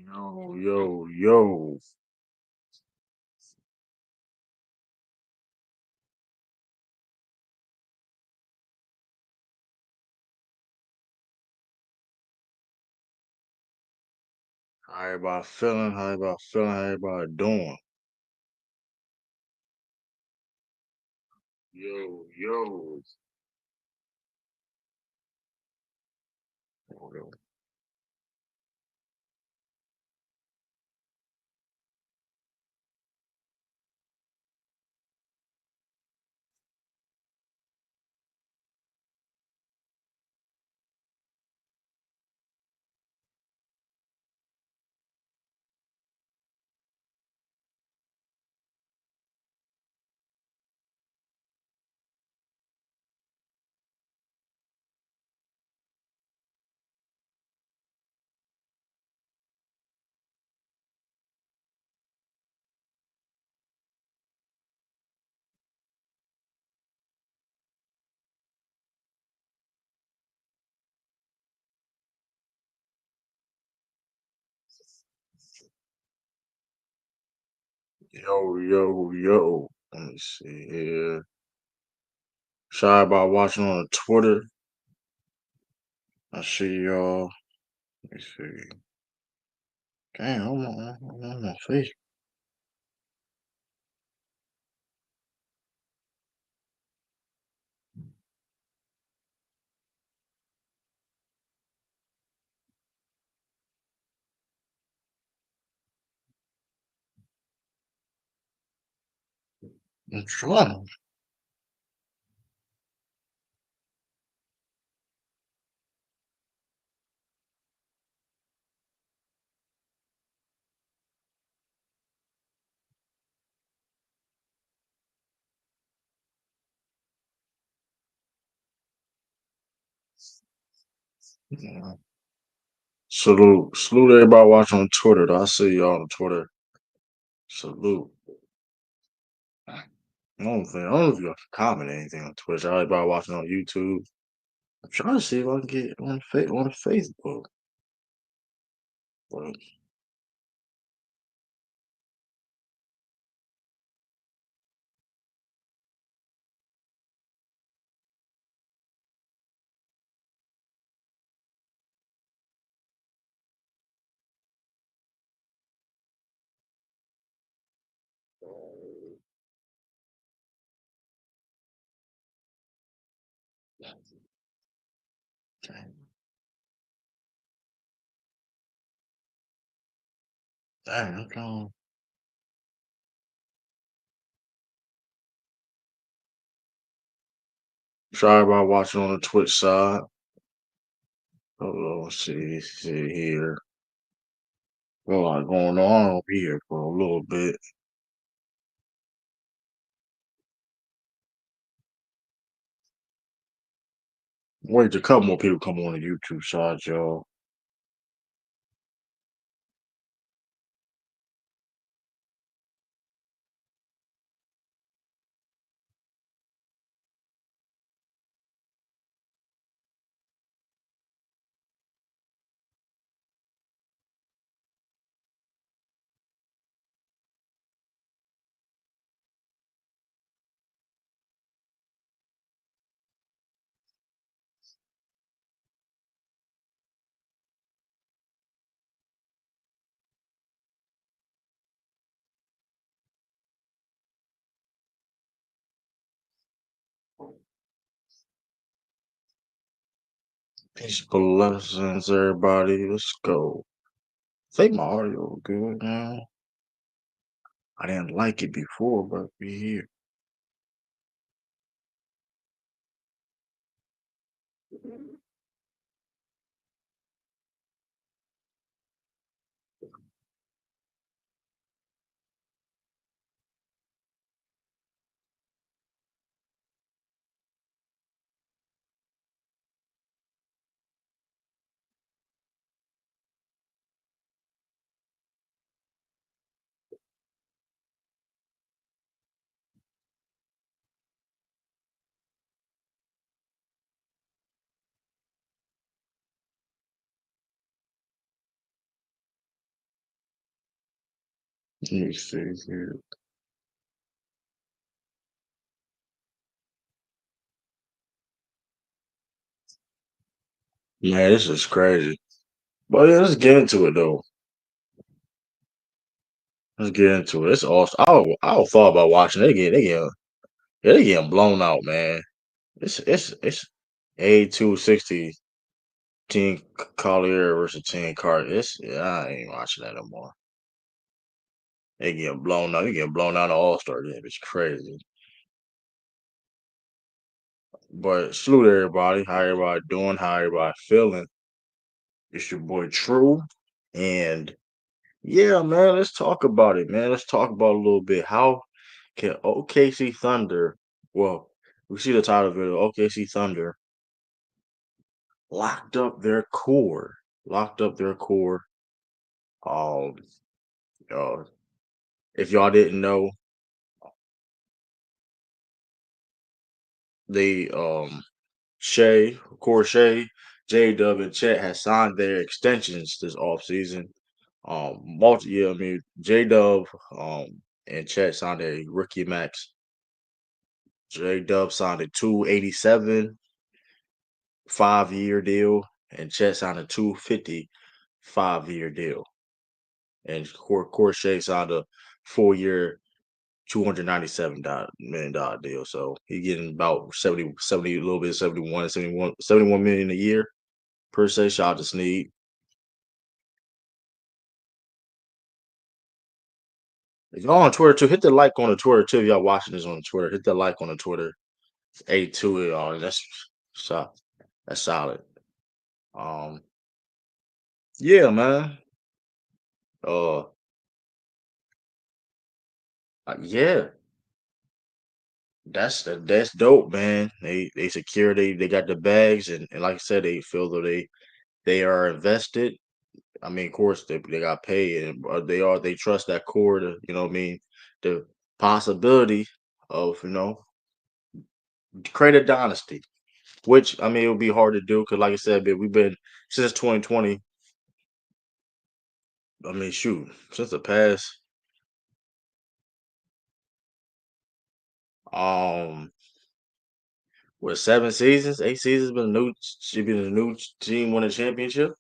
Yo, yo, yo. How everybody feeling? How everybody feeling? How everybody doing? Yo, yo. Hold on. Yo, yo, yo. Let me see here. Shy about watching on Twitter. I see y'all. Let me see. Damn, I'm on my face. I'm trying. Yeah. Salute everybody watching on Twitter. Though. I see y'all on Twitter. Salute. I don't know if you can comment anything on Twitch. Everybody watching on YouTube. I'm trying to see if I can get on Facebook. But dang, I'm trying. Try about watching on the Twitch side. Hold on, see here. Got a lot going on over here for a little bit. Wait till a couple more people come on the YouTube side, y'all. Peaceful lessons, everybody. Let's go. I think my audio good now. I didn't like it before, but we here. Let me see here. Man, this is crazy. But yeah, let's get into it though. Let's get into it. It's awesome. I thought about watching. They getting blown out, man. It's 82-60 Team Collier versus Team Cart. I ain't watching that no more. They getting blown out. They getting blown out of All Star game. It's crazy. But salute everybody. How everybody doing? How everybody feeling? It's your boy True. And yeah, man, let's talk about it, man. Let's talk about a little bit. How can OKC Thunder, well, we see the title of it, OKC Thunder, locked up their core. Locked up their core. Um, uh, if y'all didn't know, they Shea, of course, Shea, J Dub, and Chet has signed their extensions this offseason. Yeah, I mean, J Dub and Chet signed a rookie max. J Dub signed a 287 5-year deal, and Chet signed a 250 5-year deal. And Shea signed a 4-year, $297 million deal. So he getting about 70, a little bit 71 million a year per se. Shout out to Snead. If y'all on Twitter too, hit the like on the Twitter too. If y'all watching this on Twitter, hit the like on the Twitter. It's 82 y'all. So that's solid. Um, yeah, man. Uh, yeah, that's dope, man. They secure they got the bags and like I said, they feel that they are invested. I mean, of course they got paid and they trust that core to what I mean, the possibility of create a dynasty. Which I mean, it would be hard to do because, like I said, we've been since 2020. I mean, shoot, since the past, um, what 7 seasons, 8 seasons, been a new, should be the new team win a championship.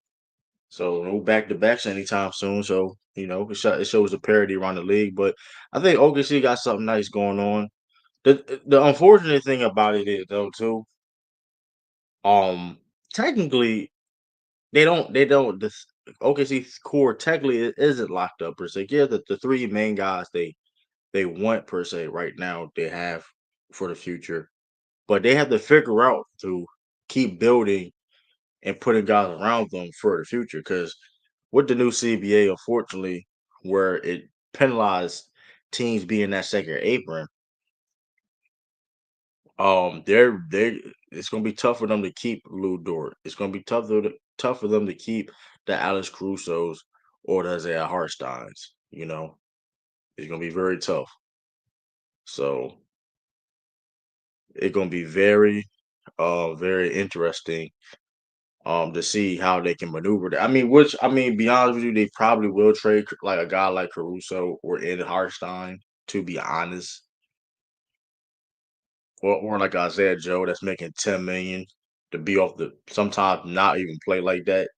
So no back to backs anytime soon. So it shows the parity around the league. But I think OKC got something nice going on. The unfortunate thing about it is though too, um, technically they don't this OKC core technically isn't locked up per se. Yeah, the three main guys they want per se right now they have for the future, but they have to figure out to keep building and putting guys around them for the future. Because with the new CBA, unfortunately, where it penalized teams being that second apron, they're it's gonna be tough for them to keep Lou Dort. It's gonna be tough for them to keep the Alex Carusos or the Isaiah Hartsteins. It's gonna be very tough. So it's gonna be very interesting to see how they can maneuver that. Be honest with you, they probably will trade like a guy like Caruso or Ed Hartstein, to be honest, or like Isaiah Joe that's making 10 million to be off the sometimes not even play like that.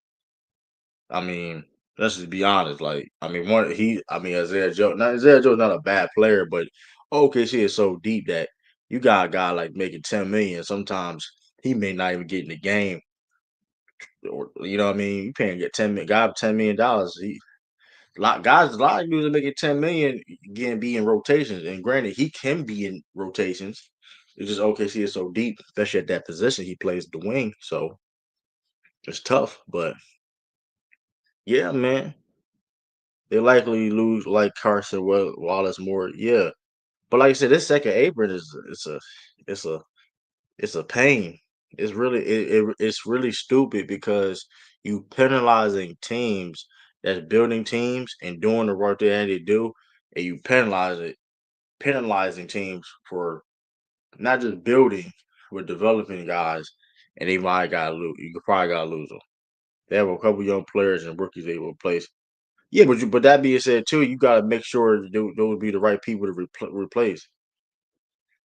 I mean, let's just be honest. Like, Isaiah Joe. Now Isaiah Joe's not a bad player, but OKC is so deep that you got a guy like making 10 million. Sometimes he may not even get in the game, or what I mean. You can't get 10 million. Guy $10 million. A lot of dudes are making 10 million, again, be in rotations. And granted, he can be in rotations. It's just OKC is so deep, especially at that position. He plays the wing, so it's tough. But yeah, man, they likely lose like Carson Wallace more. Yeah, but like I said, this second apron is it's a it's a pain. It's really stupid because you penalizing teams that's building teams and doing the work that they do, and you penalizing teams for not just building but developing guys, and they might gotta lose. You could probably gotta lose them. They have a couple young players and rookies they will replace. Yeah, but that being said too, you got to make sure those be the right people to replace.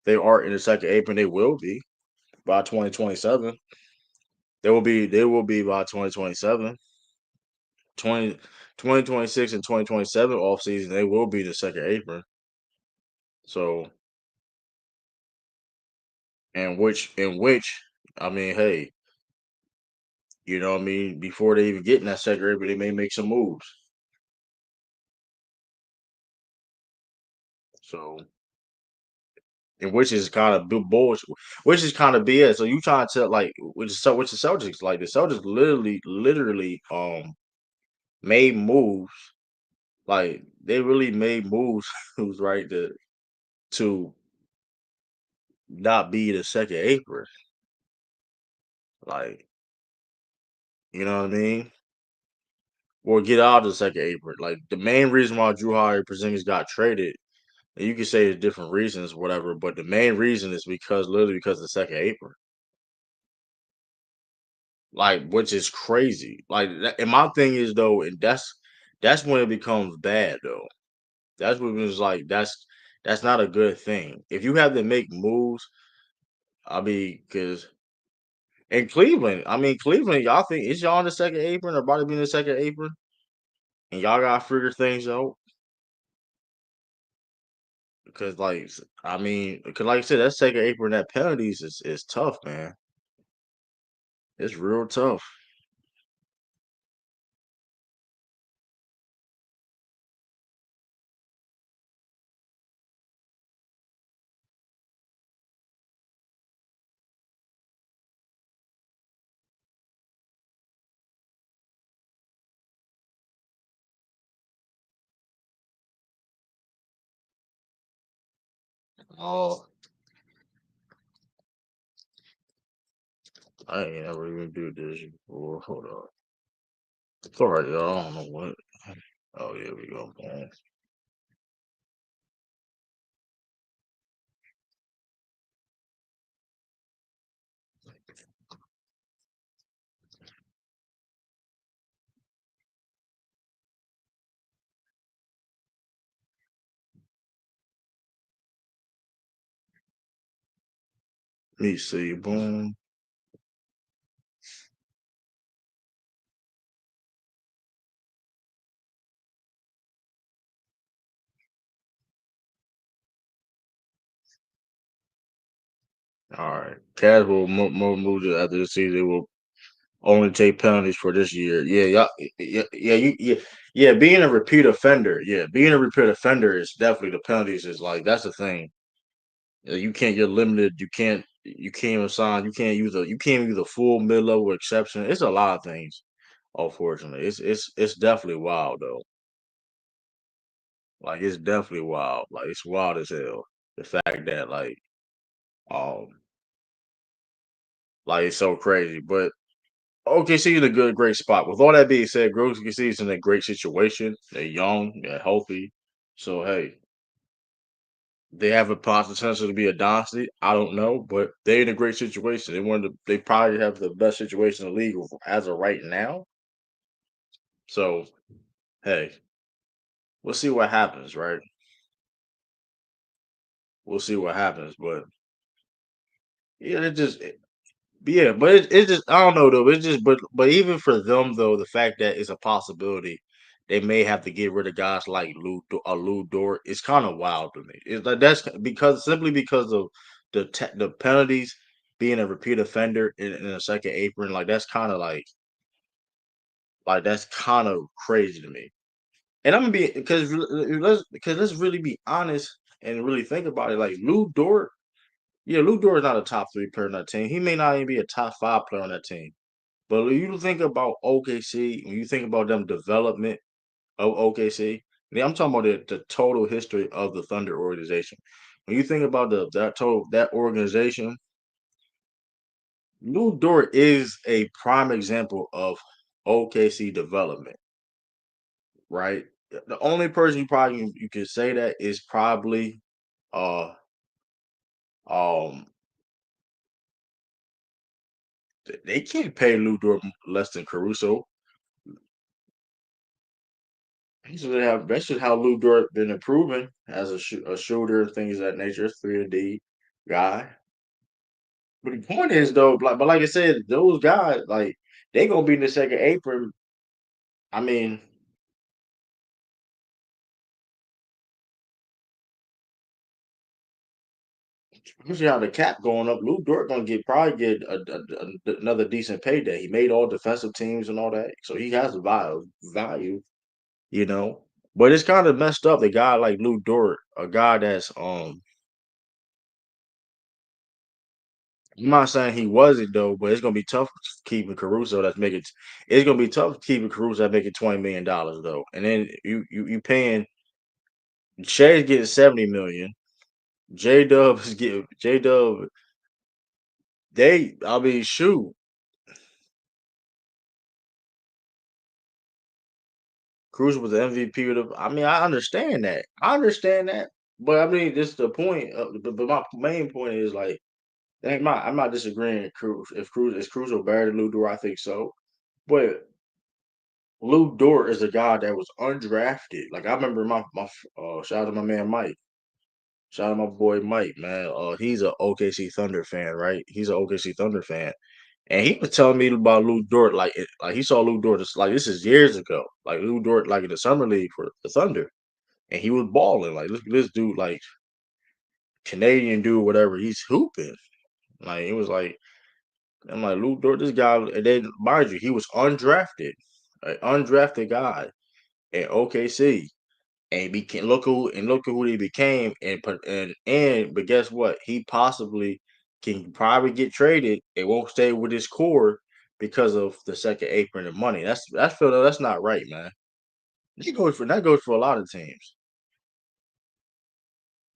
They are in the second apron. They will be by 2027. They will be by 2027. 2026 and 2027 off season. They will be the second apron. So in which I mean, hey, you know what I mean. Before they even get in that second apron, they may make some moves. So and which is kind of bullshit, which is kind of BS. So you trying to tell like which the Celtics like the Celtics literally made moves like they really made moves who's right to not be the second apron like you know what I mean or get out of the second apron like the main reason why Drew Holiday Porzingis got traded and you can say there's different reasons whatever but the main reason is because literally because of the second apron like which is crazy. Like, and my thing is though, and that's when it becomes bad though. That's when it's like that's not a good thing. If you have to make moves, I mean, because in Cleveland, I mean Cleveland, y'all think is y'all in the second apron or about to be in the second apron, and y'all gotta figure things out because I mean, because like I said, that second apron, that penalties is tough, man. It's real tough. Oh, I ain't never even do this before. Hold on. It's all right, y'all. I don't know what. Oh, here we go, man. Let me see. Boom. All right. Cavs will move to after the season. They will only take penalties for this year. Yeah, yeah. Being a repeat offender. Yeah, being a repeat offender is definitely the penalties is like that's the thing. You can't. You're limited. You can't. You can't even sign. You can't use a. You can't use a full mid level exception. It's a lot of things. Unfortunately, it's definitely wild though. Like it's definitely wild. Like it's wild as hell. The fact that um like it's so crazy. But OKC in a great spot. With all that being said, OKC is in a great situation. They're young, they're healthy. So hey, they have a potential to be a dynasty. I don't know, but they're in a great situation. They probably have the best situation in the league as of right now. So hey, we'll see what happens, right? We'll see what happens. But yeah, yeah, but it just I don't know though. It's just but even for them though, the fact that it's a possibility they may have to get rid of guys like Lou Dort. It's kind of wild to me. It's like that's because simply because of the penalties being a repeat offender in a second apron. Like that's kind of like that's kind of crazy to me. And I'm gonna be because let's really be honest and really think about it. Like Lou Dort, yeah, Lou Dort is not a top three player on that team. He may not even be a top five player on that team. But when you think about OKC, when you think about them development of OKC, I'm talking about the total history of the Thunder organization. When you think about that organization, Lou Dort is a prime example of OKC development, right? The only person you could say that is probably uh um they can't pay Lou Dort less than Caruso. That's just how Lou Dort been improving as a shooter, things of that nature, 3-and-D guy. But the point is though, like I said, those guys they gonna be in the second apron. I mean, you see how the cap going up. Lou Dort gonna probably get another decent payday. He made all defensive teams and all that, so he has a value, you know. But it's kind of messed up. The guy like Lou Dort, a guy that's I'm not saying he wasn't though, but it's gonna be tough keeping Caruso. It's gonna be tough keeping Caruso that making $20 million though, and then you paying Shay's getting 70 million. J Dub is getting J Dub. I mean, shoot, Cruz was the MVP of the. I mean, I understand that. But I mean, this is the point. But my main point is like, I'm not disagreeing. Cruz, if Cruz is Cruzo better than Lou Dort, I think so. But Lou Dort is a guy that was undrafted. Like I remember shout out to my man Mike. Shout out to my boy Mike, man. He's a OKC Thunder fan, right? He's an OKC Thunder fan. And he was telling me about Lou Dort, like he saw Lou Dort like this is years ago. Like Lou Dort, like in the summer league for the Thunder, and he was balling. Like look at this dude, like Canadian dude, whatever. He's hooping. Like it was like I'm like Lou Dort, this guy. And then mind you, he was undrafted, an undrafted guy at OKC, and he became look at who he became, but guess what? He possibly can probably get traded. It won't stay with his core because of the second apron and money. That's not right, man. That goes for a lot of teams.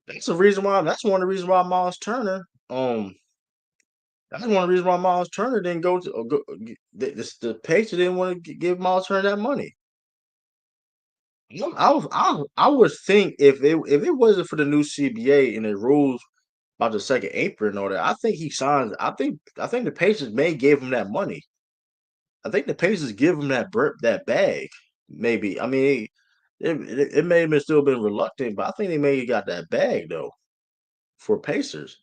That's the reason why. That's one of the reasons why Miles Turner. That's one of the reasons why Miles Turner didn't go to. The Pacers didn't want to give Miles Turner that money. I would think if it wasn't for the new CBA and the rules about the second apron and all that, I think he signs. I think the Pacers may give him that money. I think the Pacers give him that bag. Maybe I mean it may have been still been reluctant, but I think they may have got that bag though for Pacers.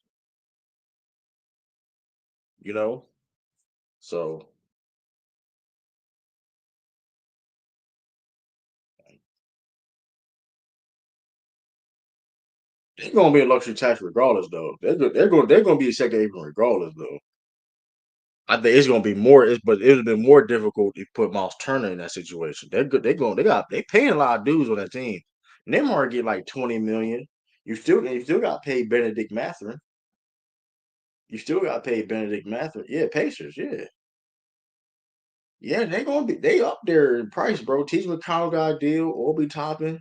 You know, so they're gonna be a luxury tax regardless though. They're gonna be a second apron regardless though. I think it's gonna be more, but it would have been more difficult to put Miles Turner in that situation. They're good. They paying a lot of dudes on that team. Neymar get like 20 million. You still got paid Benedict Mathurin. You still got paid Benedict Mathurin. Yeah, Pacers. Yeah, yeah. They up there in price, bro. Teach McConnell got a deal. Obi Toppin.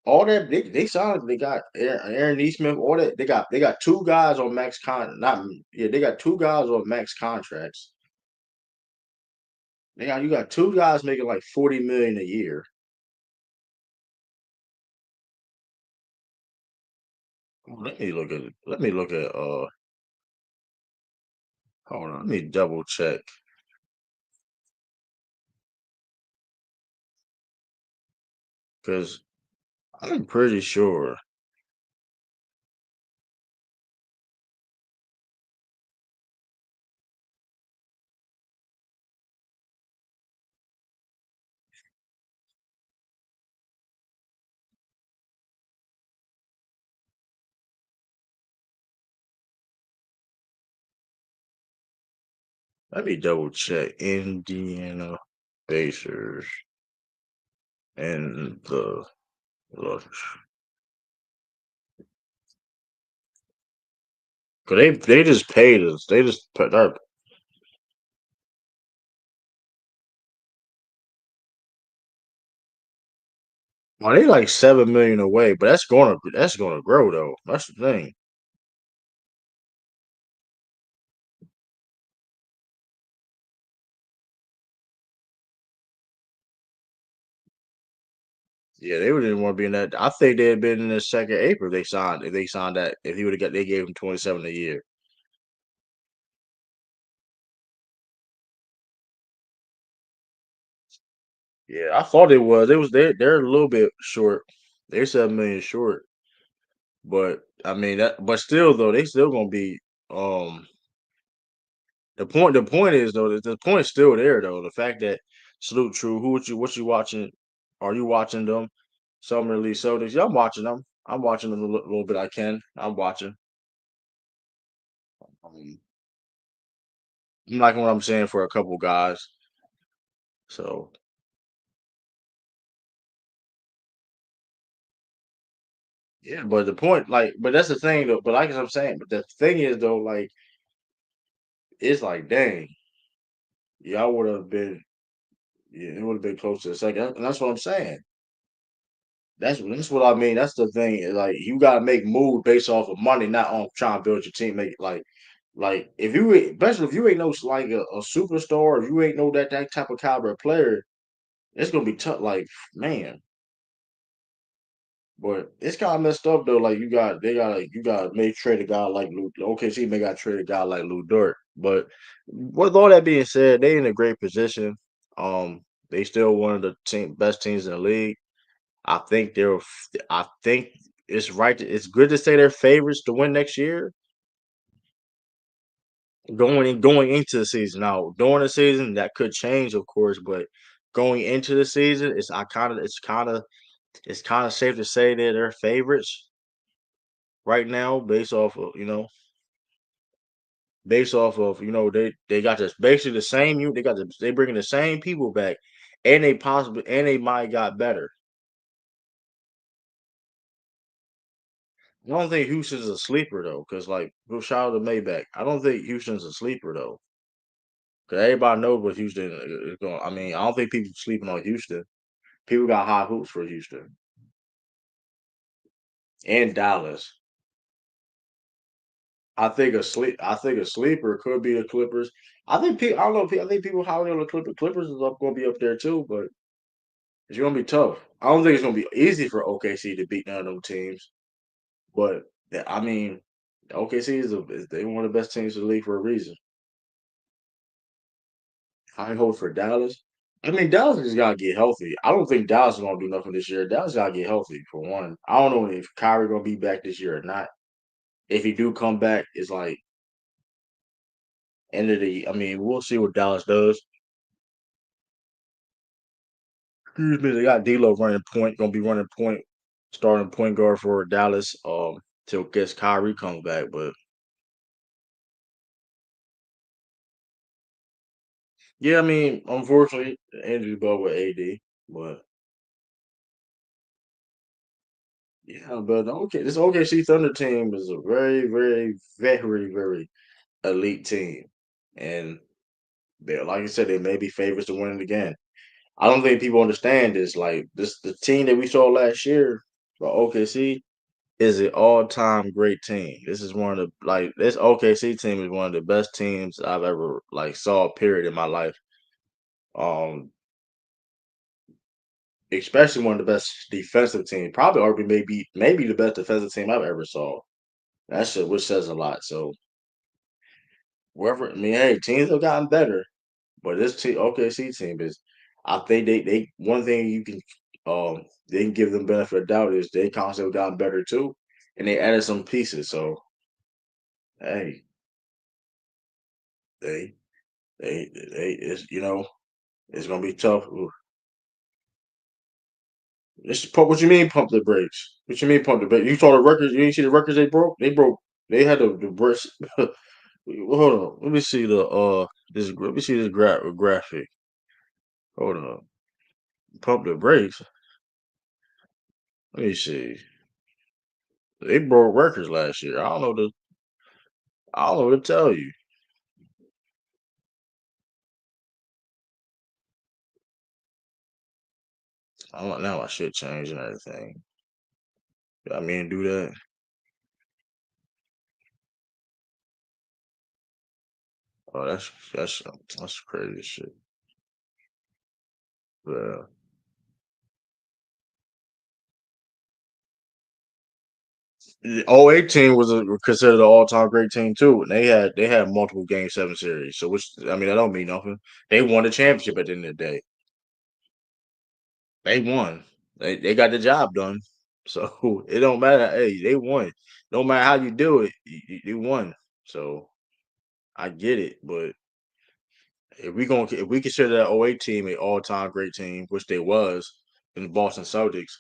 All that they signed. They got Aaron Neesmith. All that they got two guys on max con. Not yeah. They got two guys on max contracts. You got two guys making like 40 million a year. Let me look at hold on, let me double check because I'm pretty sure. Let me double check. Indiana Pacers and the look. Cause they just paid us. They just put that. Well, they like 7 million away, but that's gonna grow though. That's the thing. Yeah, they didn't want to be in that. I think they'd been in the second April. If they signed that, if he would have got, they gave him 27 a year. Yeah, I thought it was. It was they're a little bit short. They're 7 million short. But I mean that but still though, they still gonna be um the point is though, the point's still there though. The fact that Salute True, what you watching? Are you watching them? Summer League Celtics. Yeah, I'm watching them. I'm watching them a little bit I can. I'm watching. Um, I'm liking what I'm saying for a couple guys. So yeah, but the point, like, but that's the thing though. But like as I'm saying, but the thing is though, like, it's like, dang, y'all would have been, yeah, it would have been close to the second, and that's what I'm saying. That's what I mean. That's the thing. Like, you gotta make moves based off of money, not on trying to build your team. Like if you, especially if you ain't no like a superstar, if you ain't know that type of caliber player, it's gonna be tough. Like, man, but it's kind of messed up though. Like, you got may trade a guy like Lou. OKC may got trade a guy like Lou Dort. But with all that being said, they in a great position. They still one of the best teams in the league. I think they're. I think it's right. It's good to say they're favorites to win next year. Going into the season. Now, during the season, that could change, of course, but going into the season, it's kind of safe to say that they're favorites right now, based off of they got this basically the same. They bringing the same people back, and they might got better. I don't think Houston's a sleeper though, because like shout out to Maybach. I don't think Houston's a sleeper though, because everybody knows what Houston is going. I mean, I don't think people sleeping on Houston. People got high hopes for Houston and Dallas. I think a sleeper could be the Clippers. I think people. I don't know. I think people highly on the Clippers. Clippers is up going to be up there too, but it's going to be tough. I don't think it's going to be easy for OKC to beat none of them teams. But I mean, OKC is they one of the best teams in the league for a reason. High hope for Dallas. I mean, Dallas just gotta get healthy. I don't think Dallas is gonna do nothing this year. Dallas gotta get healthy for one. I don't know if Kyrie gonna be back this year or not. If he do come back, it's like end of the. I mean, we'll see what Dallas does. Excuse me. They got D'Lo running point. Gonna be running point, starting point guard for Dallas. Till guess Kyrie comes back. But yeah, I mean, unfortunately, Andrew Bell with AD. But yeah, but okay, this OKC Thunder team is a very, very, very, very elite team, and they, like I said, they may be favorites to win it again. I don't think people understand this. Like this, the team that we saw last year for OKC is an all-time great team. This is one of the like this OKC team is one of the best teams I've ever like saw. Period in my life. Um, Especially one of the best defensive teams. Probably, or maybe the best defensive team I've ever saw. That shit, which says a lot. So wherever, I mean, hey, teams have gotten better. But this team, OKC team is, I think they one thing you can they can give them benefit of doubt is they constantly gotten better too, and they added some pieces. So hey, they it's it's gonna be tough. Ooh. What you mean pump the brakes? What you mean pump the brakes? You saw the records. You didn't see the records they broke. They broke. They had the brakes. Hold on. Let me see the this. Let me see this graphic. Hold on. Pump the brakes. Let me see. They broke records last year. I don't know what to tell you. I don't now my shit changed and everything. I mean do that. Oh, that's crazy shit. Yeah. 08 was considered an all time great team too. And they had multiple game seven series. So which I mean that don't mean nothing. They won the championship at the end of the day. They won. They got the job done. So it don't matter. Hey, they won. No matter how you do it, you won. So I get it, but if we consider that '08 team an all time great team, which they was in the Boston Celtics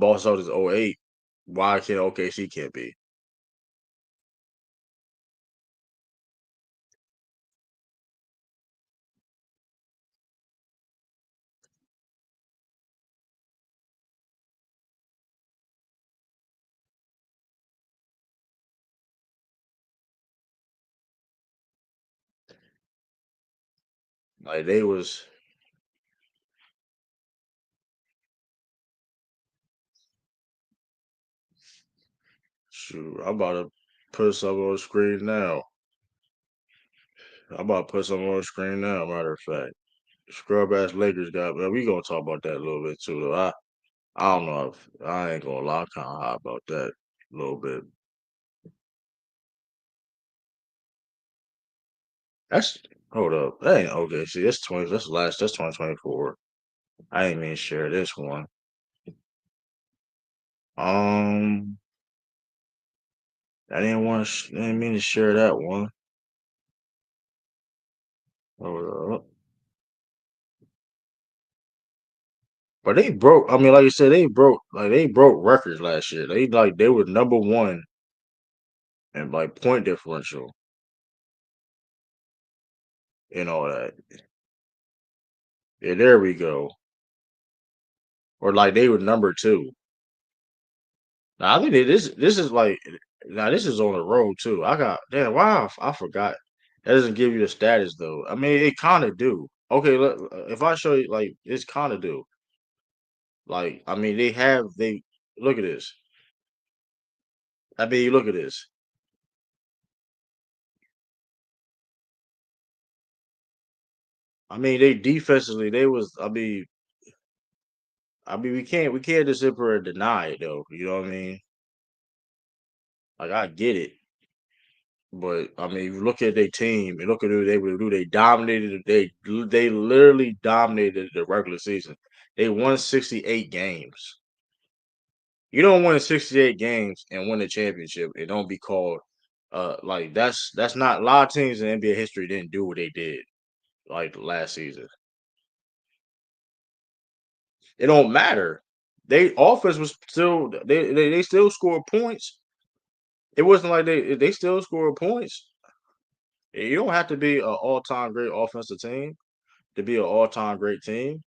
'08, why can't OKC can't be? Like they was shoot. I'm about to put something on the screen now. I'm about to put something on the screen now. Matter of fact, scrub ass Lakers got. Man, we gonna talk about that a little bit too. Though I don't know if I ain't gonna lie, kind of high about that a little bit. That's hold up. That ain't okay. See, that's 20. That's 2024. I ain't mean to share this one. Um, I didn't mean to share that one. Hold up. But they broke. I mean, like you said, they broke records last year. They were number one in like point differential and all that. Yeah, there we go. Or like they were number two. Now I think this is like now this is on the road too. I got damn wow I forgot. That doesn't give you the status though. I mean it kind of do. Okay, look, if I show you like it's kind of do. Like I mean they look at this. I mean look at this. I mean they defensively they was I mean we can't just sit here and deny it though. You know what I mean? Like I get it. But I mean, you look at their team and look at who they would do. They dominated. They literally dominated the regular season. They won 68 games. You don't win 68 games and win a championship. It don't be called like that's not a lot of teams in NBA history didn't do what they did like last season. It don't matter. They offense was still they still scored points. It wasn't like they still scored points. You don't have to be an all time great offensive team to be an all time great team.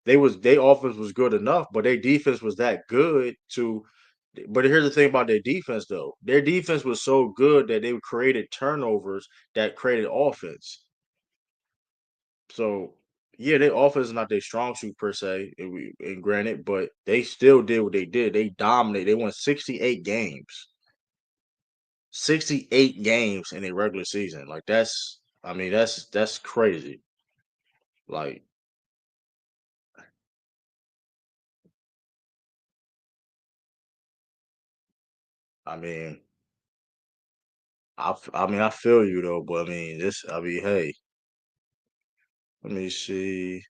They offense was good enough, but their defense was that good to. But here's the thing about their defense, though. Their defense was so good that they created turnovers that created offense. So yeah, their offense is not their strong suit per se, and granted, but they still did what they did. They dominated. They won 68 games. 68 games in a regular season. Like that's I mean, that's crazy. Like, I mean, I mean, I feel you though, but I mean, I mean, hey, let me see.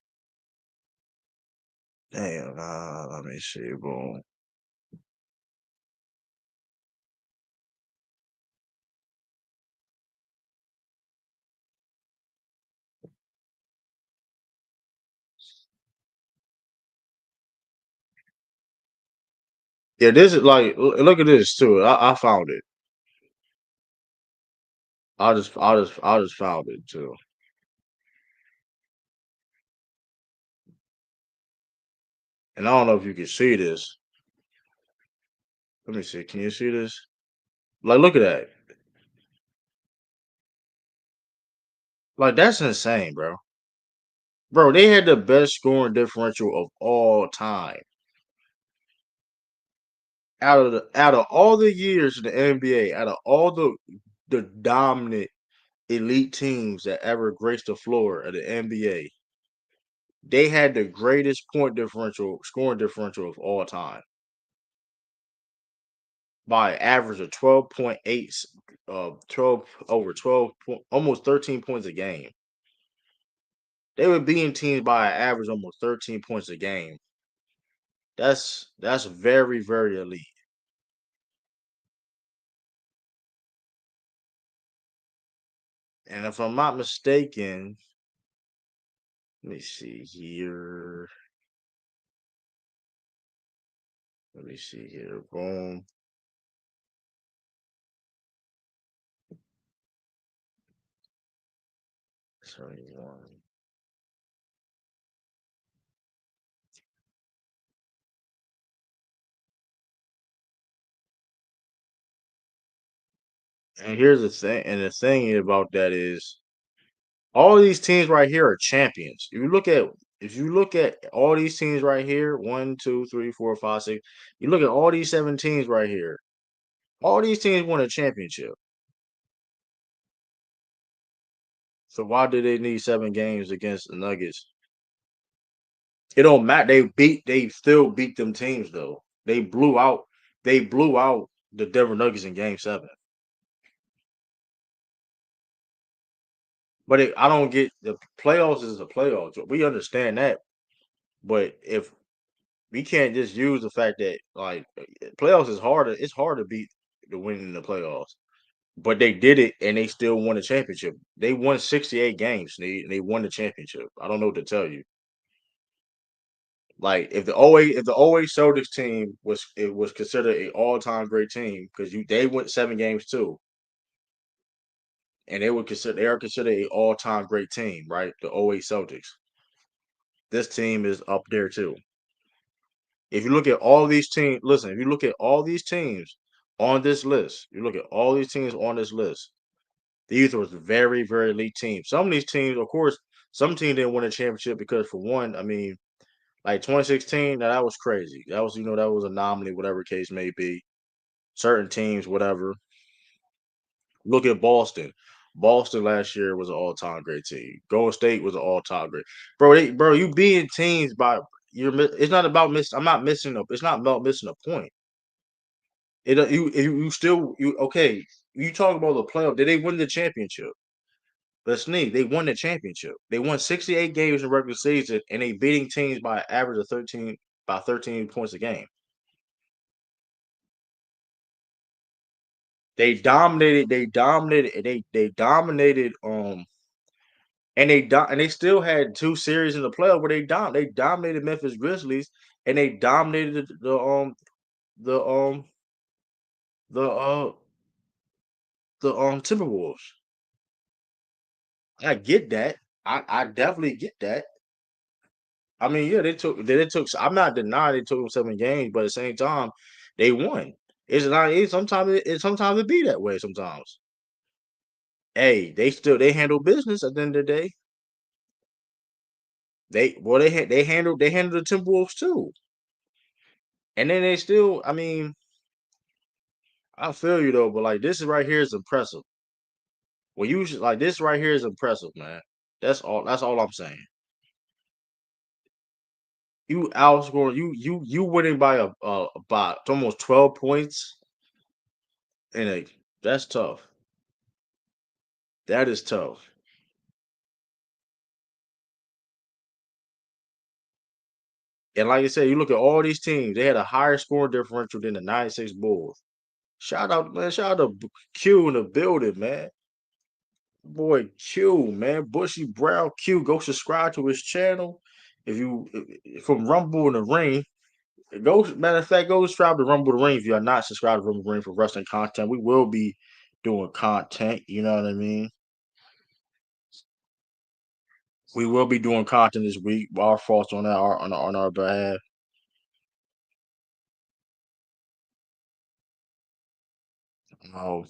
Damn, let me see. Boom. Yeah, this is like, look at this too. I found it. I just found it too. And I don't know if you can see this. Let me see. Can you see this? Like, look at that. Like, that's insane, bro. Bro, they had the best scoring differential of all time. Out of all the years in the NBA, out of all the dominant elite teams that ever graced the floor of the NBA, they had the greatest scoring differential of all time by an average of 12.8, 12 over 12, almost 13 points a game. They were beating teams by an average almost 13 points a game. That's very, very elite. And if I'm not mistaken, let me see here. Let me see here. Boom. One. And here's the thing, and the thing about that is all these teams right here are champions. If you look at all these teams right here, 1, 2, 3, 4, 5, 6, you look at all these 7 teams right here. All these teams won a championship. So why do they need 7 games against the Nuggets? It don't matter. They still beat them teams though. They blew out the Denver Nuggets in game 7. But I don't get the playoffs is the playoffs. We understand that. But if we can't just use the fact that like playoffs is harder, it's hard to beat the win in the playoffs. But they did it and they still won the championship. They won 68 games. They won the championship. I don't know what to tell you. Like if the OA Celtics team was considered an all time great team because they went 7 games too, and they are considered a all time great team, right? The OA Celtics. This team is up there too. If you look at all these teams, listen. If you look at all these teams on this list, you look at all these teams on this list. These were very very elite teams. Some of these teams, of course, some teams didn't win a championship because for one, I mean, like 2016, now that was crazy. That was that was an anomaly, whatever case may be. Certain teams, whatever. Look at Boston. Boston last year was an all-time great team. Golden State was an all-time great. Bro, you being teams by it's not about miss. I'm not missing a. It's not about missing a point. You still you okay. You talk about the playoff. Did they win the championship? Let's sneak. They won the championship. They won 68 games in regular season, and they beating teams by an average of 13 points a game. They dominated. They dominated. And they still had 2 series in the playoff where they dominated Memphis Grizzlies and they dominated the the uh the Timberwolves. I get that. I definitely get that. I mean, yeah, they took. I'm not denying they took them 7 games, but at the same time, they won. It's not. Sometimes it be that way. Sometimes, hey, they handle business at the end of the day. They handled the Timberwolves too, and then they still. I mean, I feel you though, but like this is right here is impressive. Well, you should like this right here is impressive, man. That's all I'm saying. You outscoring you winning by about almost 12 points in a that's tough. That is tough. And like I said, you look at all these teams, they had a higher scoring differential than the 96 Bulls. Shout out, man. Shout out to Q in the building, man. Boy, Q, man. Bushy Brown Q. Go subscribe to his channel. From Rumble in the Ring, matter of fact, go subscribe to Rumble the Ring if you are not subscribed to Rumble the Ring for wrestling content. We will be doing content, you know what I mean? We will be doing content this week. Our faults on that on our behalf. Oh,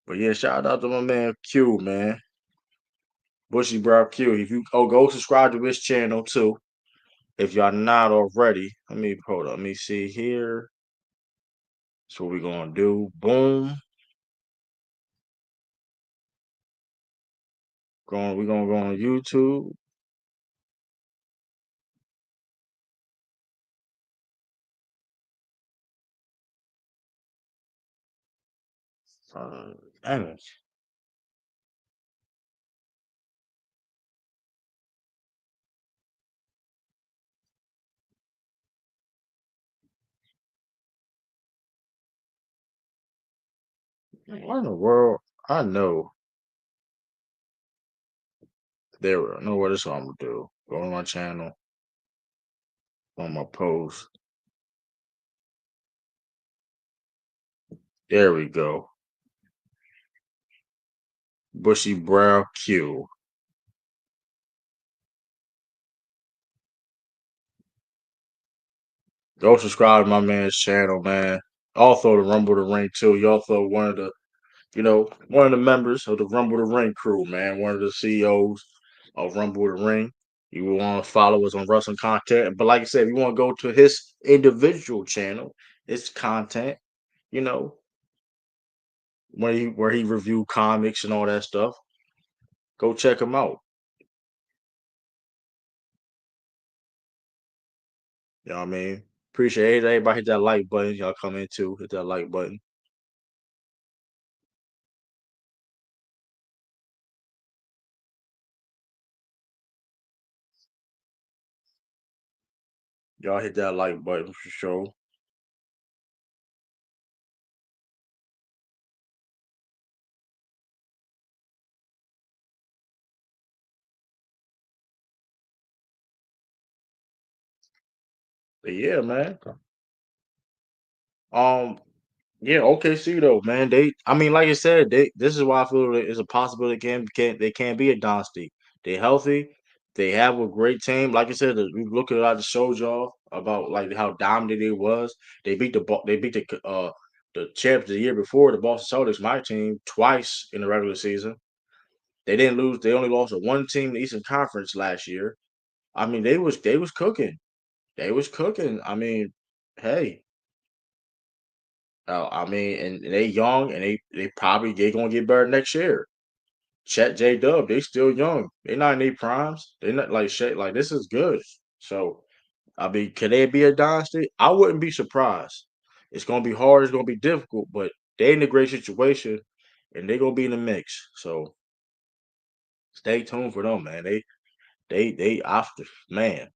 but yeah, shout out to my man Q, man. Bushy Brow Q. If you go subscribe to his channel too. If y'all not already. Let me hold on. Let me see here. That's what we're gonna do. Boom. We're gonna go on YouTube. Dang it. What in the world? I know. There we go. Know what this I'm gonna do. Go on my channel, on my post. There we go. Bushy brow Q. Go subscribe to my man's channel, man. Also the Rumble the Ring too. You also one of the one of the members of the Rumble the Ring crew, man. One of the CEOs of Rumble the Ring. You will want to follow us on wrestling content. But like I said, if you want to go to his individual channel, it's content, you know, where he review comics and all that stuff. Go check him out. You know what I mean? Appreciate it. Everybody hit that like button. Y'all come in too. Hit that like button. Y'all hit that like button for sure. But yeah, man. Um, yeah, OKC though, man. I mean, like I said, this is why I feel it's a possibility they can't be a dynasty. They're healthy. They have a great team. Like I said, we look at it. I just showed y'all about like how dominant it was. They beat the champs the year before, the Boston Celtics, my team, twice in the regular season. They didn't lose. They only lost to one team in the Eastern Conference last year. I mean, they was cooking. They was cooking. I mean, hey, I mean, and they young, and they gonna get better next year. Chet J Dub, they still young. They not in their primes. They not like shit. Like this is good. So I mean, can they be a dynasty? I wouldn't be surprised. It's gonna be hard. It's gonna be difficult, but they in a great situation, and they gonna be in the mix. So stay tuned for them, man. They after man.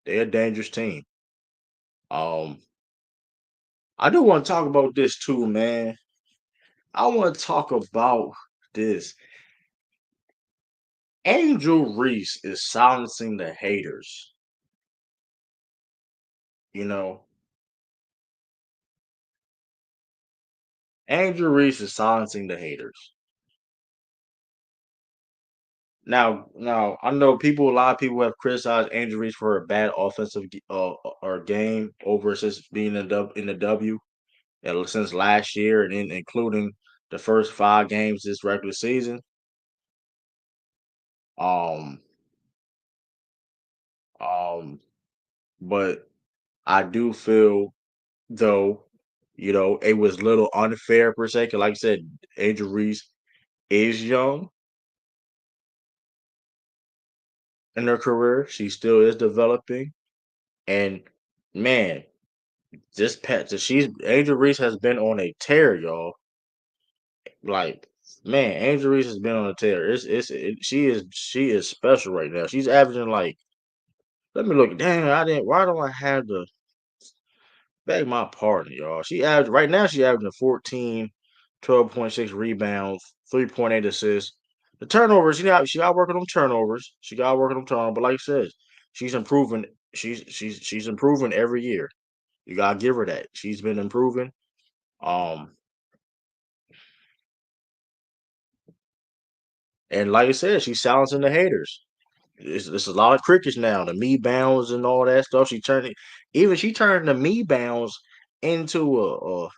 They're a dangerous team. Um, I do want to talk about this too, man. I want to talk about this. Angel Reese is silencing the haters. You know, Angel Reese is silencing the haters. Now I know a lot of people have criticized Angel Reese for a bad offensive or game over since being in the W since last year and including the first 5 games this regular season. Um, um, but I do feel though, it was a little unfair per se. 'Cause like I said, Angel Reese is young in her career. She still is developing. And man, she's Angel Reese has been on a tear, y'all. Like, man, Angel Reese has been on a tear. She is special right now. She's averaging like, let me look. Dang, I didn't. Why do I have the beg my pardon, y'all? She averaged right now. She averaging 14, 12.6 rebounds, 3.8 assists. The turnovers, she got working on turnovers. She got working on turnovers. But like I said, she's improving. She's improving every year. You gotta give her that. She's been improving. Um, and like I said, she's silencing the haters. It's a lot of crickets now. The me bounds and all that stuff. She turned the me bounds into a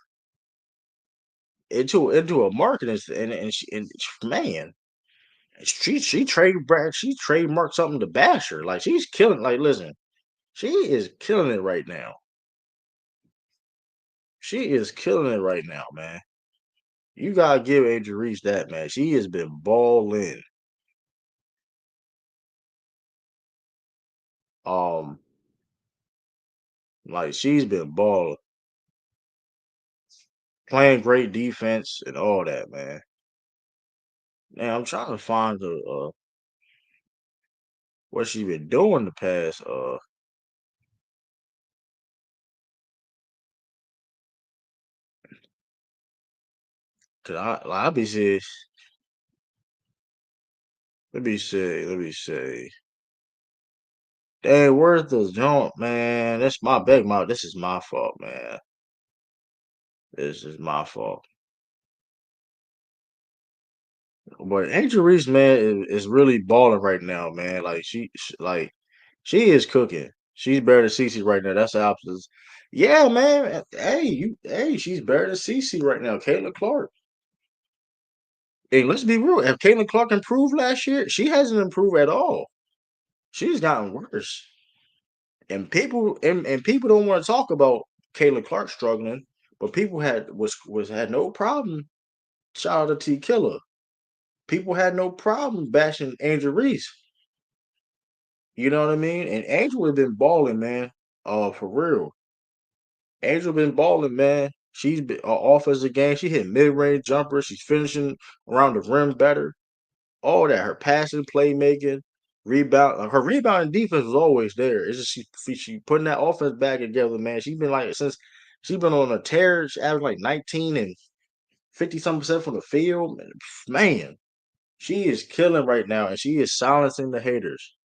marketing and man, she trademarked something to bash her. Like she's killing. Like listen, she is killing it right now. She is killing it right now, man. You gotta give Angel Reese that, man. She has been balling. Um, like she's been balling, playing great defense and all that, man. Man, I'm trying to find what she been doing the past. Cause I be saying, let me say. Dang, where's the jump, man? That's my big mouth. This is my fault, man. This is my fault. But Angel Reese, man, is really balling right now, man. Like she is cooking. She's better than Cece right now. That's the opposite. Yeah, man. Hey, she's better than Cece right now. Caitlin Clark. Hey, let's be real. Have Caitlin Clark improved last year? She hasn't improved at all. She's gotten worse. And people don't want to talk about Caitlin Clark struggling, but people had no problem. Shout out to T Killer. People had no problem bashing Angel Reese. You know what I mean? And Angel has been balling, man. For real. Angel been balling, man. She's been offensive game. She hit mid range jumpers. She's finishing around the rim better. All that. Her passing, playmaking, rebound. Her rebounding defense was always there. It's just she putting that offense back together, man. She's been like since she's been on a tear. She averaged like 19 and 50-some% from the field. Man, she is killing right now, and she is silencing the haters.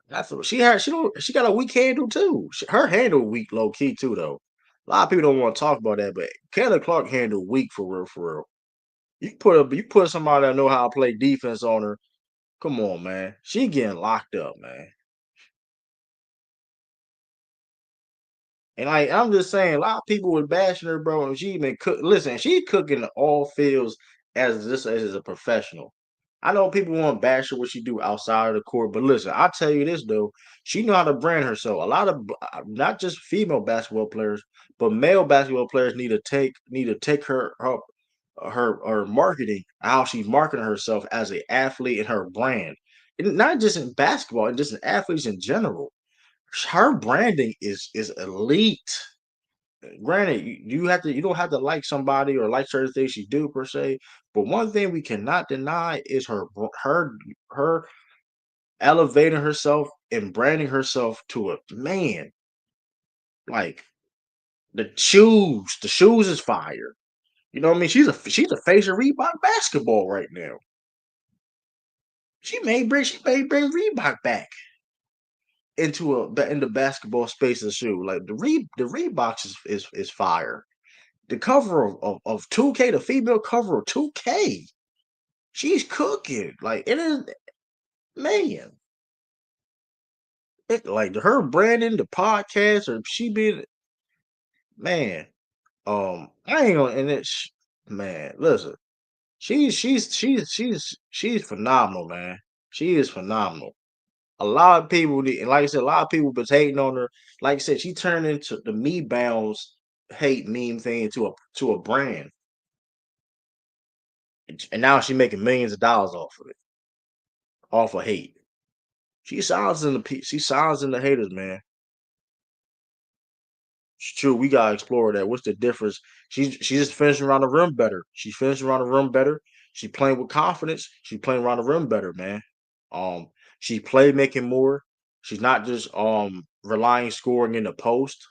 That's what she had. She got a weak handle too. Her handle weak, low key too, though. A lot of people don't want to talk about that, but Kelly Clark handle weak for real, for real. You put somebody that know how to play defense on her. Come on, man. She getting locked up, man. And I'm just saying, a lot of people was bashing her, bro. And she been cook. Listen, she's cooking all fields as a professional. I know people want to bash her what she do outside of the court, but listen, I'll tell you this though, she know how to brand herself. A lot of not just female basketball players, but male basketball players need to take her marketing, how she's marketing herself as an athlete and her brand, and not just in basketball, and just in athletes in general. Her branding is elite. Granted, you don't have to like somebody or like certain things she do per se, but one thing we cannot deny is her elevating herself and branding herself to a man. Like the shoes is fire. You know what I mean? She's a face of Reebok basketball right now. She may bring Reebok back in the basketball space of the shoe. Like the Reeboks is fire. The cover of 2K, the female cover of 2K, she's cooking. Like it is, man. Like her branding, the podcast, or she being man. I ain't gonna and it's man. Listen, she's phenomenal, man. She is phenomenal. A lot of people, and like I said, a lot of people been hating on her. Like I said, she turned into the me bounds hate meme thing to a brand, and now she making millions of dollars off of it, off of hate. She's silencing the haters, man. It's true. We gotta explore that. What's the difference? She's just finishing around the rim better. She's finishing around the rim better. She's playing with confidence. She's playing around the rim better, man. Um, she's playmaking more. She's not just relying scoring in the post,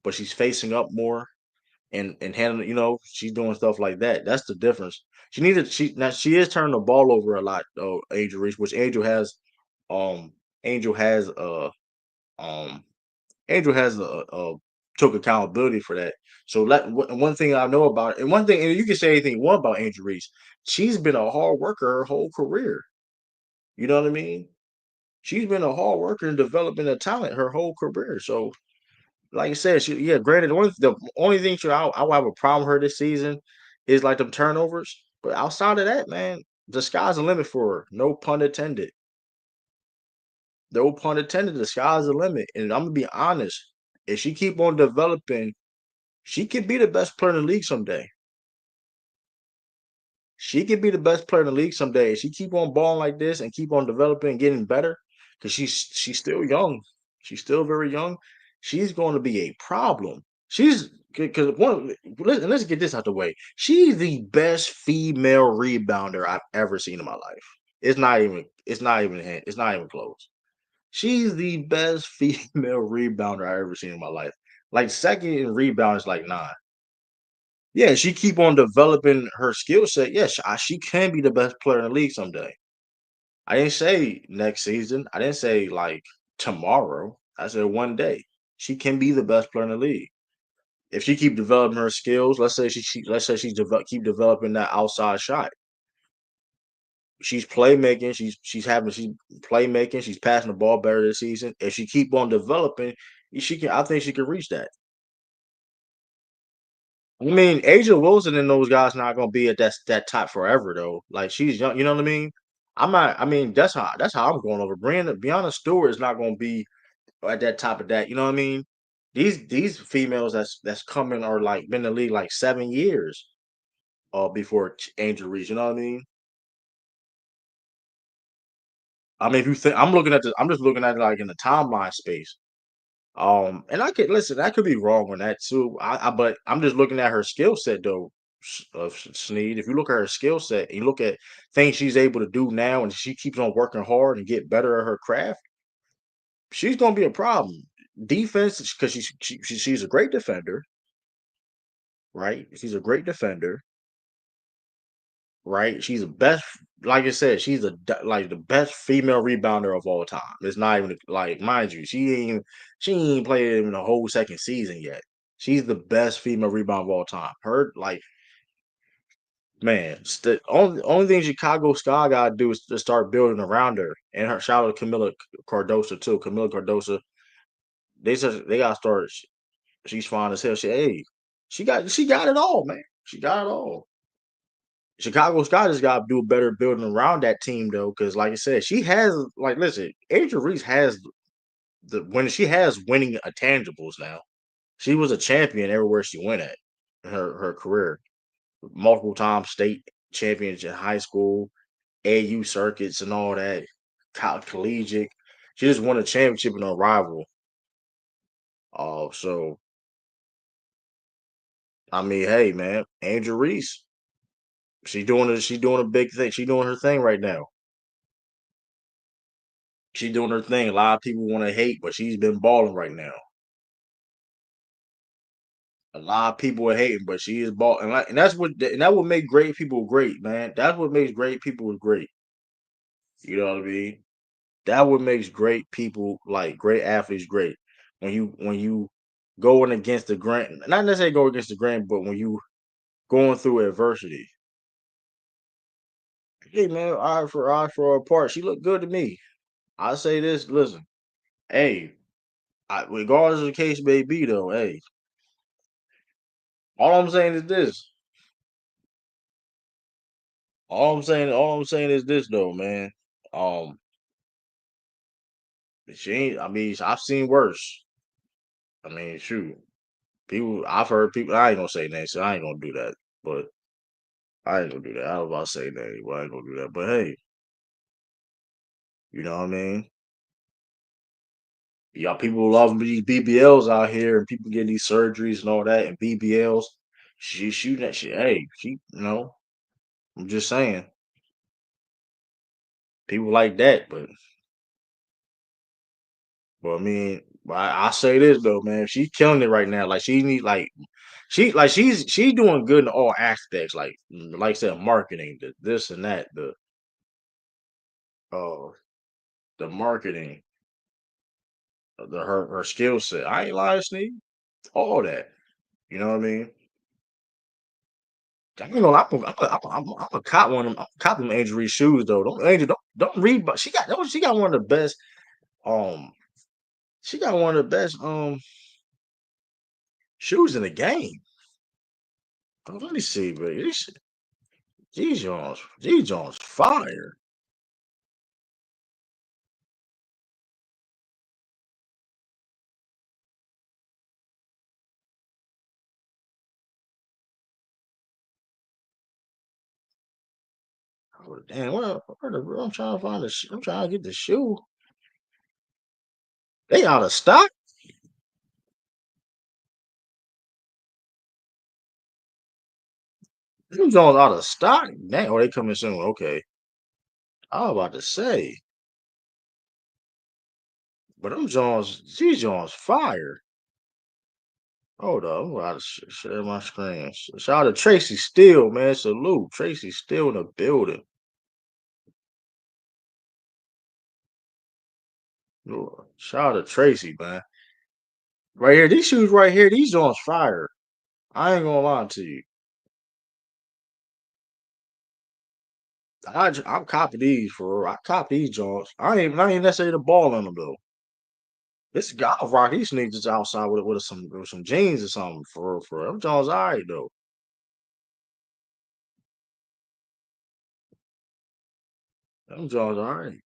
but she's facing up more and handling. She's doing stuff like that. That's the difference. She is turning the ball over a lot though. Angel Reese, which um Angel has um Angel has took accountability for that. So one thing I know about it, and one thing, and you can say anything you want about Angel Reese, she's been a hard worker her whole career. You know what I mean? She's been a hard worker and developing a talent her whole career. So, like I said, granted, the only thing I will have a problem with her this season is like them turnovers. But outside of that, man, the sky's the limit for her. No pun intended. No pun intended. The sky's the limit. And I'm gonna be honest. If she keep on developing, she could be the best player in the league someday. She could be the best player in the league someday. If she keep on balling like this and keep on developing and getting better, because she's still young. She's still very young. She's going to be a problem. She's because let's get this out the way. She's the best female rebounder I've ever seen in my life. It's not even close. She's the best female rebounder I've ever seen in my life. Like second in rebound is like 9. Yeah, she keep on developing her skill set. Yeah, she can be the best player in the league someday. I didn't say next season. I didn't say like tomorrow. I said one day. She can be the best player in the league if she keep developing her skills. Let's say let's say keep developing that outside shot. She's playmaking. She's playmaking. She's passing the ball better this season. If she keep on developing, she can. I think she can reach that. I mean, Asia Wilson and those guys not gonna be at that top forever though. Like she's young, you know what I mean? I'm not. I mean, that's how I'm going over. Brianna Stewart is not gonna be at that top of that. You know what I mean? These females that's coming are like been in the league like 7 years before Angel Reese. You know what I mean? I mean, if you think I'm just looking at it like in the timeline space. And I could listen. I could be wrong on that too. But I'm just looking at her skill set though. Sneed. If you look at her skill set and you look at things she's able to do now, and she keeps on working hard and get better at her craft, she's gonna be a problem. Defense, because she's a great defender, right? She's a great defender, right? She's the best. Like I said, she's like the best female rebounder of all time. It's not even like, mind you, she ain't played in the whole second season yet. She's the best female rebound of all time. Her like man, the only thing Chicago Sky gotta do is to start building around her. And her shout out to Camilla Cardosa too. Camilla Cardosa, they gotta start. She's fine as hell. She got it all, man. She got it all. Chicago Sky just got to do better building around that team though, because like I said, she has like listen, Angel Reese has she has winning intangibles now. She was a champion everywhere she went at in her career. Multiple times state champions in high school, AU circuits and all that, collegiate. She just won a championship in her rival. So I mean, hey man, Angel Reese, she doing a big thing. She doing her thing right now. She doing her thing. A lot of people want to hate, but she's been balling right now. A lot of people are hating, but she is balling, and that would make great people great, man. That's what makes great people great. You know what I mean? That what makes great people like great athletes great. When you going against the grain, not necessarily go against the grain, but when you going through adversity. Hey man, eye for a part. She looked good to me. I say this. Listen, hey, regardless of the case may be, though, hey, all I'm saying is this. All I'm saying is this though, man. Um, she ain't. I mean, I've seen worse. I mean, shoot, I've heard people. I ain't gonna say names, so I ain't gonna do that. But I ain't gonna do that. I was about to say names, but I ain't gonna do that. But hey, you know what I mean? Y'all people love these BBLs out here, and people getting these surgeries and all that, and BBLs. She shooting that shit. Hey, I'm just saying, people like that, but I mean, I say this though, man. She's killing it right now. Like she need she's doing good in all aspects. Like I said, marketing, this and that, uh the marketing, her skill set. I ain't lying, Sneak. All that. You know what I mean? I ain't gonna, I'm gonna cop one of them. Cop them Angel Reese shoes though. Don't read, but she got one of the best. Um, she got one of the best shoes in the game. Let me see, but these Jones fire. Oh, damn, I'm trying to find I'm trying to get the shoe. They out of stock. Them Jones out of stock. Dang, oh, they coming soon. Okay, I was about to say, but these Jones fire. Hold up, I'm about to share my screen. Shout out to Tracy Steele, man. Salute. Tracy Steele in the building. Shout out to Tracy, man. Right here, these shoes right here, these joints fire. I ain't gonna lie to you. I'm copying these for real. I cop these joints. I ain't necessarily the ball in them though. This guy rock these sneakers outside with some jeans or something for real, for real. Them joints alright though. Them joints alright.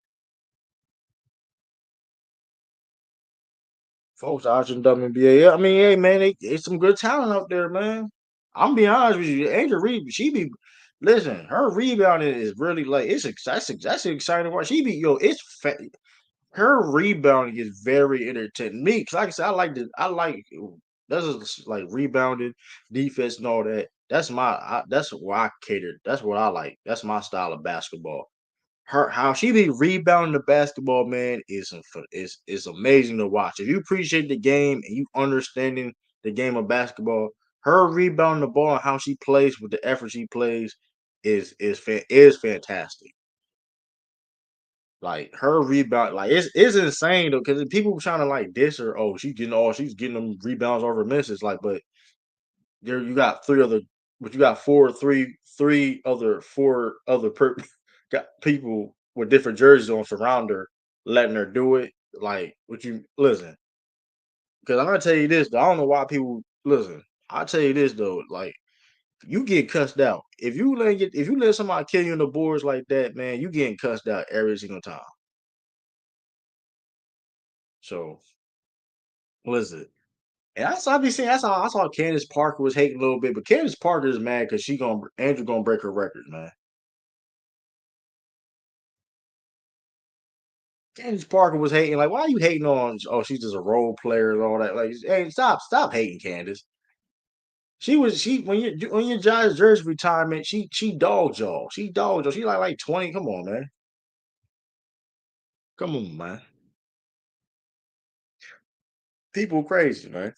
Folks watching WNBA. Yeah, I mean, hey man, it's some good talent out there, man. I'm be honest with you. Angel Reese, she be listen. Her rebounding is really like that's exciting. Watch. She be her rebounding is very entertaining. Me, cause like I said, I like that's just like rebounding, defense, and all that. That's what I cater. That's what I like. That's my style of basketball. Her how she be rebounding the basketball, man, is amazing to watch. If you appreciate the game and you understanding the game of basketball, her rebounding the ball and how she plays with the effort she plays is fantastic. Like her rebound, like it's insane though, because people trying to like diss her. Oh, she's getting them rebounds over misses. Like, but there you got but you got four other got people with different jerseys on surround her, letting her do it. Like, what you listen? Because I'm gonna tell you this, though, I don't know why people listen. I'll tell you this though, like you get cussed out if you let somebody kill you in the boards like that, man. You getting cussed out every single time. So listen. And I be seeing I saw Candace Parker was hating a little bit, but Candace Parker is mad because Andrew gonna break her record, man. Candace Parker was hating, like, why are you hating on? Oh, she's just a role player and all that. Like, hey, stop hating Candace. She when you Giants jersey retirement, she dogged y'all. She dogged y'all. She like 20. Come on, man. Come on, man. People crazy, man.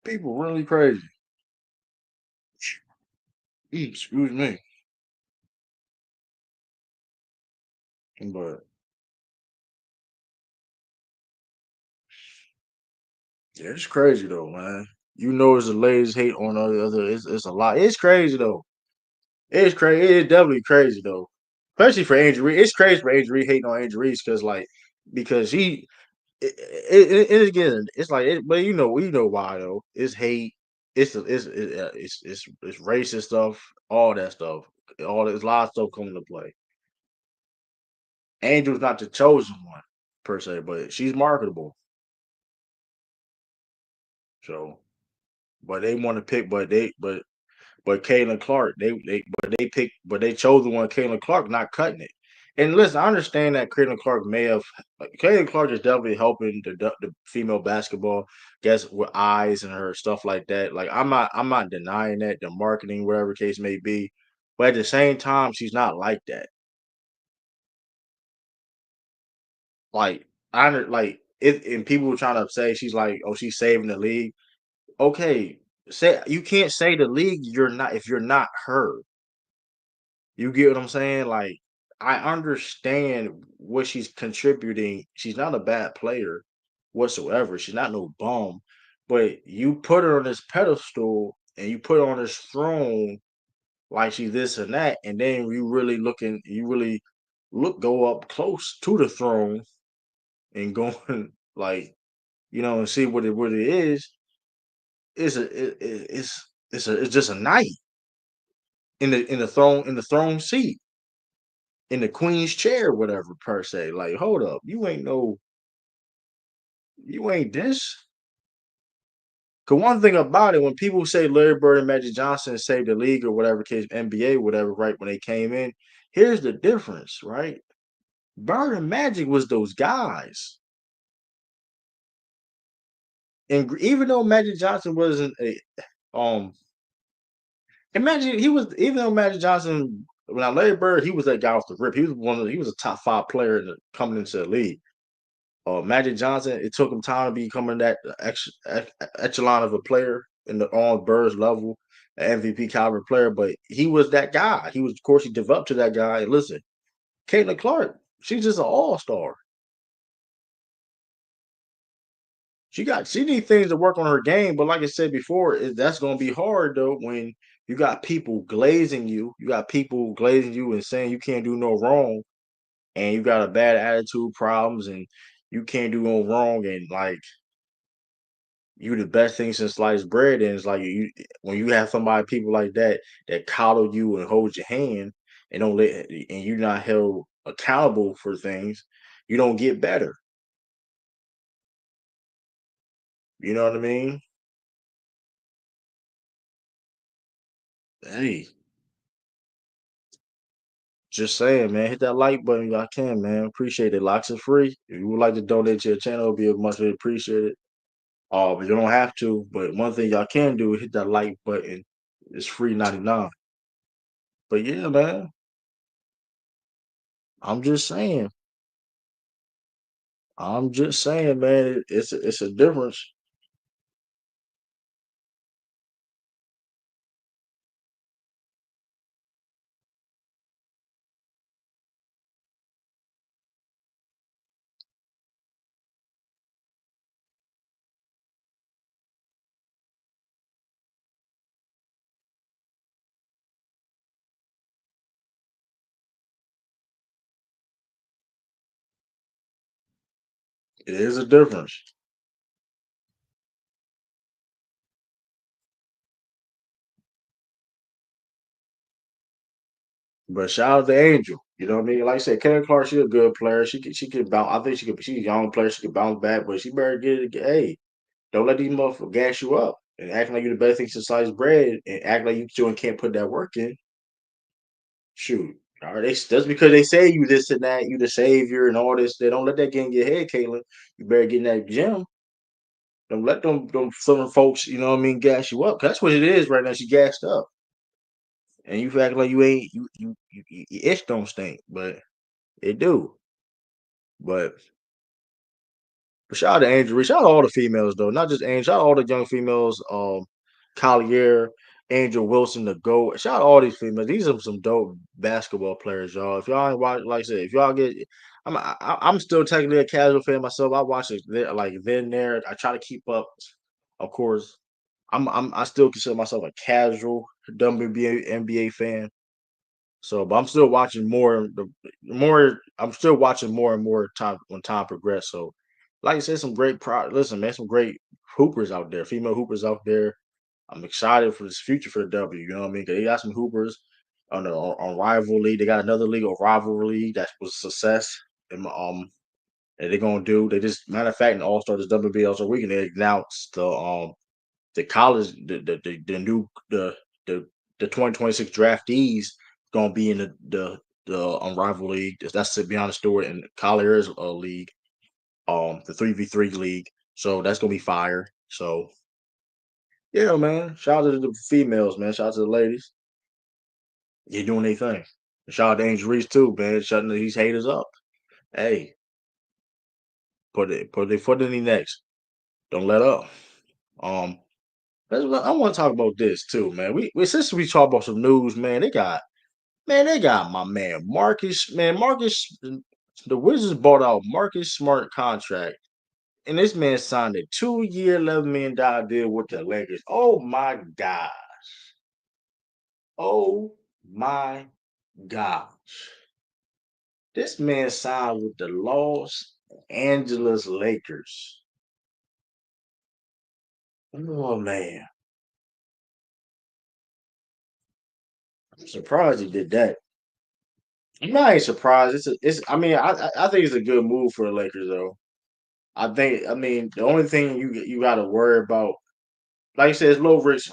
People really crazy. Excuse me, but yeah, it's crazy though, man. You know, it's the ladies hate on the other. It's a lot. It's crazy though. It's crazy. It's definitely crazy though, especially for Angel Reese. It's crazy for Angel Reese hating on Angel Reese because it again. It's like, but you know why though? It's hate. It's racist stuff. All that stuff. All there's a lot of stuff coming to play. Angel's not the chosen one per se, but she's marketable. So, but they want to pick, but Caitlin Clark, they chose the one Caitlin Clark not cutting it. And listen, I understand that Caitlin Clark may have Caitlin Clark is definitely helping the female basketball, guess with eyes and her stuff like that. Like I'm not denying that the marketing, whatever case may be, but at the same time, she's not like that. Like like it, and people were trying to say she's like, oh, she's saving the league. Okay, say you can't say the league. You're not if you're not her. You get what I'm saying? Like, I understand what she's contributing. She's not a bad player whatsoever. She's not no bum. But you put her on this pedestal and you put her on this throne like she's this and that, and then you really go up close to the throne and going like, and see what it is. It's just a knight in the throne seat in the queen's chair, whatever per se. Like, hold up, you ain't this. Cause one thing about it, when people say Larry Bird and Magic Johnson saved the league or whatever case, NBA, whatever, right when they came in, here's the difference, right? Bird and Magic was those guys, and even though Magic Johnson wasn't um, imagine he was even though Magic Johnson. When Larry Bird, he was that guy off the rip. He was a top five player coming into the league. Magic Johnson, it took him time to becoming that echelon of a player in the on Birds level, an MVP caliber player. But he was that guy. He was, of course, he developed to that guy. And listen, Caitlin Clark, she's just an all star. She needs things to work on her game, but like I said before, that's going to be hard though when you got people glazing you. You got people glazing you and saying you can't do no wrong, and you got a bad attitude problems, and you can't do no wrong, and like you the best thing since sliced bread. And it's like you when you have somebody people like that that coddle you and hold your hand and don't let and you're not held accountable for things, you don't get better. You know what I mean? Hey, just saying, man. Hit that like button if y'all can, man. Appreciate it. Locks are free. If you would like to donate to your channel, it'll be much appreciated. But you don't have to. But one thing y'all can do is hit that like button. It's free 99. But yeah, man. I'm just saying. I'm just saying, man. It's a difference. It is a difference. But shout out to Angel. You know what I mean? Like I said, Karen Clark, she a good player. She could bounce. I think she's a young player. She could bounce back, but she better get it. Hey, don't let these motherfuckers gas you up and acting like you're the best thing since sliced bread and act like you still can't put that work in. Shoot. All right, that's because they say you this and that, you the savior and all this. They don't let that get in your head, Caitlin. You better get in that gym. Don't let them southern folks, you know what I mean, gas you up. 'Cause that's what it is right now. She gassed up. And you act like you ain't your itch don't stink, but it do. But shout out to Angel Reese. Shout out to all the females though, not just Angel. Shout out to all the young females. Collier, Angel Wilson, the GOAT. Shout out to all these females. These are some dope basketball players, y'all. If y'all ain't watch, like I said, if y'all get, I'm still technically a casual fan myself. I watch it like then there. I try to keep up. Of course, I still consider myself a casual WNBA NBA fan. So, but I'm still watching more. The more I'm still watching more and more time when time progress. So, like I said, some great Listen, man, some great hoopers out there, female hoopers out there. I'm excited for this future for the W. You know what I mean? 'Cause they got some hoopers on rival league. They got another league, a rivalry league that was a success. And they're gonna do. They just matter of fact, in All Star this WNBA All Star Weekend, they announced the college the new the 2026 draftees gonna be in the rival league. That's to be honest, Stewart and Collier's league, the 3v3 league. So that's gonna be fire. So yeah, man. Shout out to the females, man. Shout out to the ladies. You're doing their thing. Shout out to Angel Reese too, man. Shutting these haters up. Hey, put their foot in the necks. Don't let up. Um, I want to talk about this too, man. We since we talk about some news, man. They got my man Marcus. Man, Marcus, the Wizards bought out Marcus Smart contract, and this man signed a 2-year, $11 million deal with the Lakers. Oh my god! Oh my gosh! This man signed with the Los Angeles Lakers. Oh man, I'm surprised he did that. I'm not even surprised. It's. I mean, I think it's a good move for the Lakers though. I mean, the only thing you got to worry about, like I said, is low risks,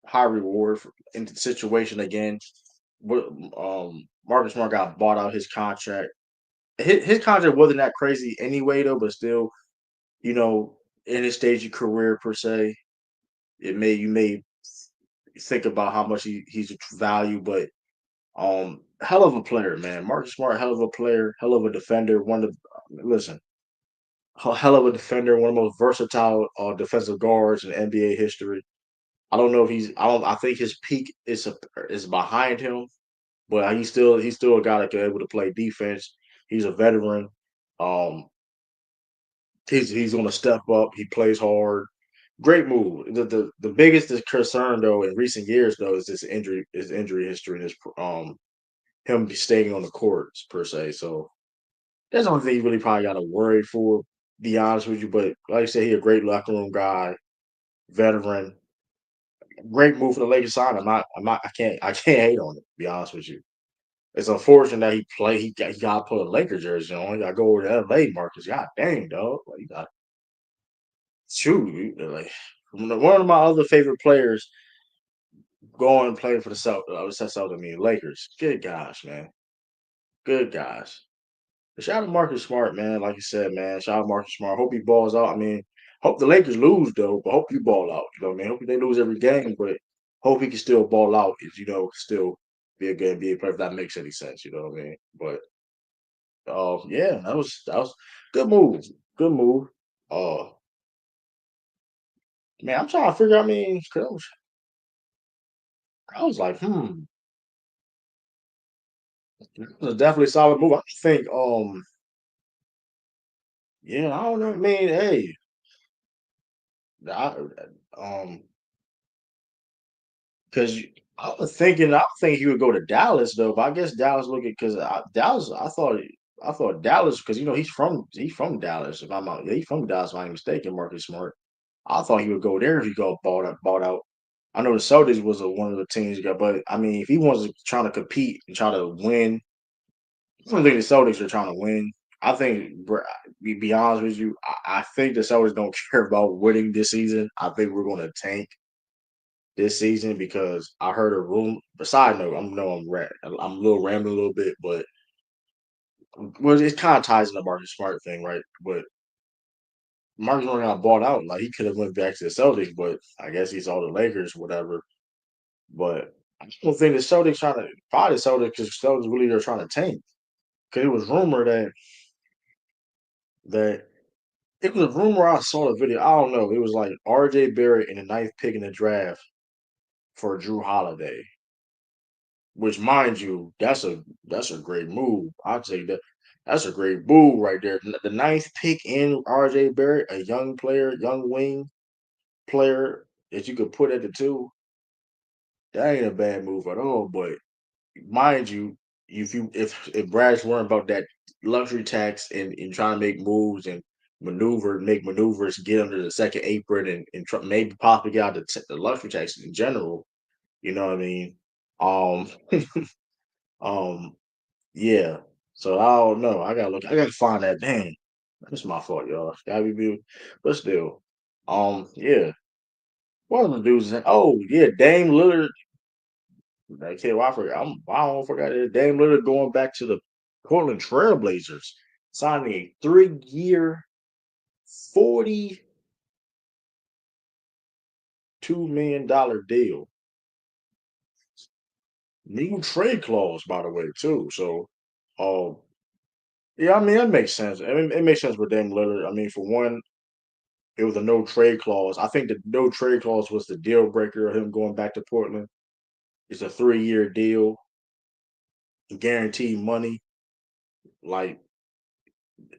high reward in the situation again. But Marcus Smart got bought out his contract. His contract wasn't that crazy anyway, though. But still, you know, in his stage of career per se, you may think about how much he's value, but hell of a player, man. Marcus Smart, hell of a player, hell of a defender. One of listen, a hell of a defender, one of the most versatile defensive guards in NBA history. I don't know if he's. I don't. I think his peak is behind him, but he's still a guy that can able to play defense. He's a veteran. Um, he's going to step up. He plays hard. Great move. The biggest concern though in recent years though is his injury history and his him staying on the courts per se. So that's the only thing you really probably got to worry for. Be honest with you, but like I said, he a great locker room guy, veteran. Great move for the Lakers sign. I can't hate on it. Be honest with you. It's unfortunate that he got to put a Lakers jersey on. He got to go over to LA, Marcus. God dang, dog. Like, you got shoot. Like one of my other favorite players going and playing for the Celtics, I mean Lakers. Good gosh, man. Good gosh. Shout out to Marcus Smart, man. Like you said, man. Shout out to Marcus Smart. Hope he balls out. I mean, hope the Lakers lose though, but hope you ball out. You know what I mean? Hope they lose every game, but hope he can still ball out. Is still be a good NBA player if that makes any sense. You know what I mean? But yeah, that was good move. Good move. Uh, man, I'm trying to figure. I mean, 'cause I was like, it was definitely a solid move. I think, yeah, I don't know. I mean, hey, I, um, because I think he would go to Dallas though, but I guess Dallas looking because Dallas, I thought Dallas because he's from Dallas. If I'm not, yeah, he's from Dallas. If I'm not mistaken, Marcus Smart. I thought he would go there if he got bought out. I know the Celtics was one of the teams he got, but I mean, if he wants to trying to compete and try to win, I don't think the Celtics are trying to win. I think, be honest with you, I think the Celtics don't care about winning this season. I think we're going to tank this season because I heard a room. Side note, I'm a little rambling a little bit, but well, it kind of ties in the Marcus Smart thing, right? But Marcus Smart got bought out. Like he could have went back to the Celtics, but I guess he saw the Lakers, whatever. But I don't think the Celtics trying to probably the Celtics because Celtics really are trying to tank. Because it was rumored that it was a rumor. I saw the video. I don't know. It was like R.J. Barrett in the ninth pick in the draft for Drew Holiday. Which, mind you, that's a great move. I'd say that's a great move right there. The ninth pick in R.J. Barrett, a young player, young wing player that you could put at the two. That ain't a bad move at all. But mind you, if Brad's worrying about that luxury tax and trying to make moves and make maneuvers, get under the second apron and maybe possibly get out the luxury tax in general. You know what I mean? Um, um, yeah. So I don't know. I gotta look. I gotta find that. Dang, that's my fault, y'all. Gotta be beautiful. But still, yeah. One of the dudes. Oh, yeah, Dame Lillard. That kid, well, I forgot. I forgot that Dame Lillard going back to the Portland Trailblazers, signing a 3-year, $42 million deal. New trade clause, by the way, too. So, um, yeah, I mean that makes sense. I mean, it makes sense with Dame Lillard. I mean, for one, it was a no trade clause. I think the no trade clause was the deal breaker of him going back to Portland. It's a 3-year deal, guaranteed money, like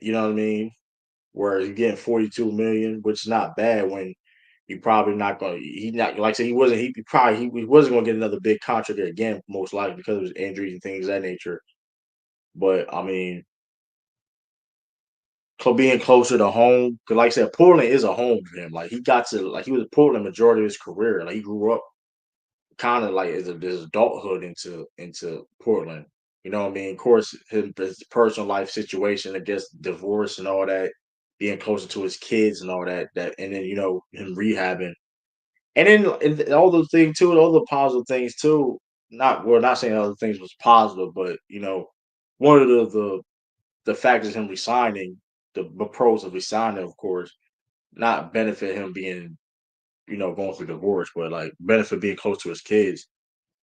you know what I mean. Whereas you're getting 42 million, which is not bad when you probably not going. He not like I said he wasn't. He wasn't going to get another big contract again, most likely because of his injuries and things of that nature. But I mean, being closer to home, because like I said, Portland is a home for him. Like he got to like he was Portland majority of his career. Like he grew up kind of like his adulthood into Portland. You know what I mean? Of course, his personal life situation, I guess, divorce and all that, being closer to his kids and all that. And then him rehabbing, and then all those things too, all the positive things too. Not saying other things was positive, but one of the factors him resigning, the pros of resigning, of course, not benefit him being going through divorce, but like benefit being close to his kids.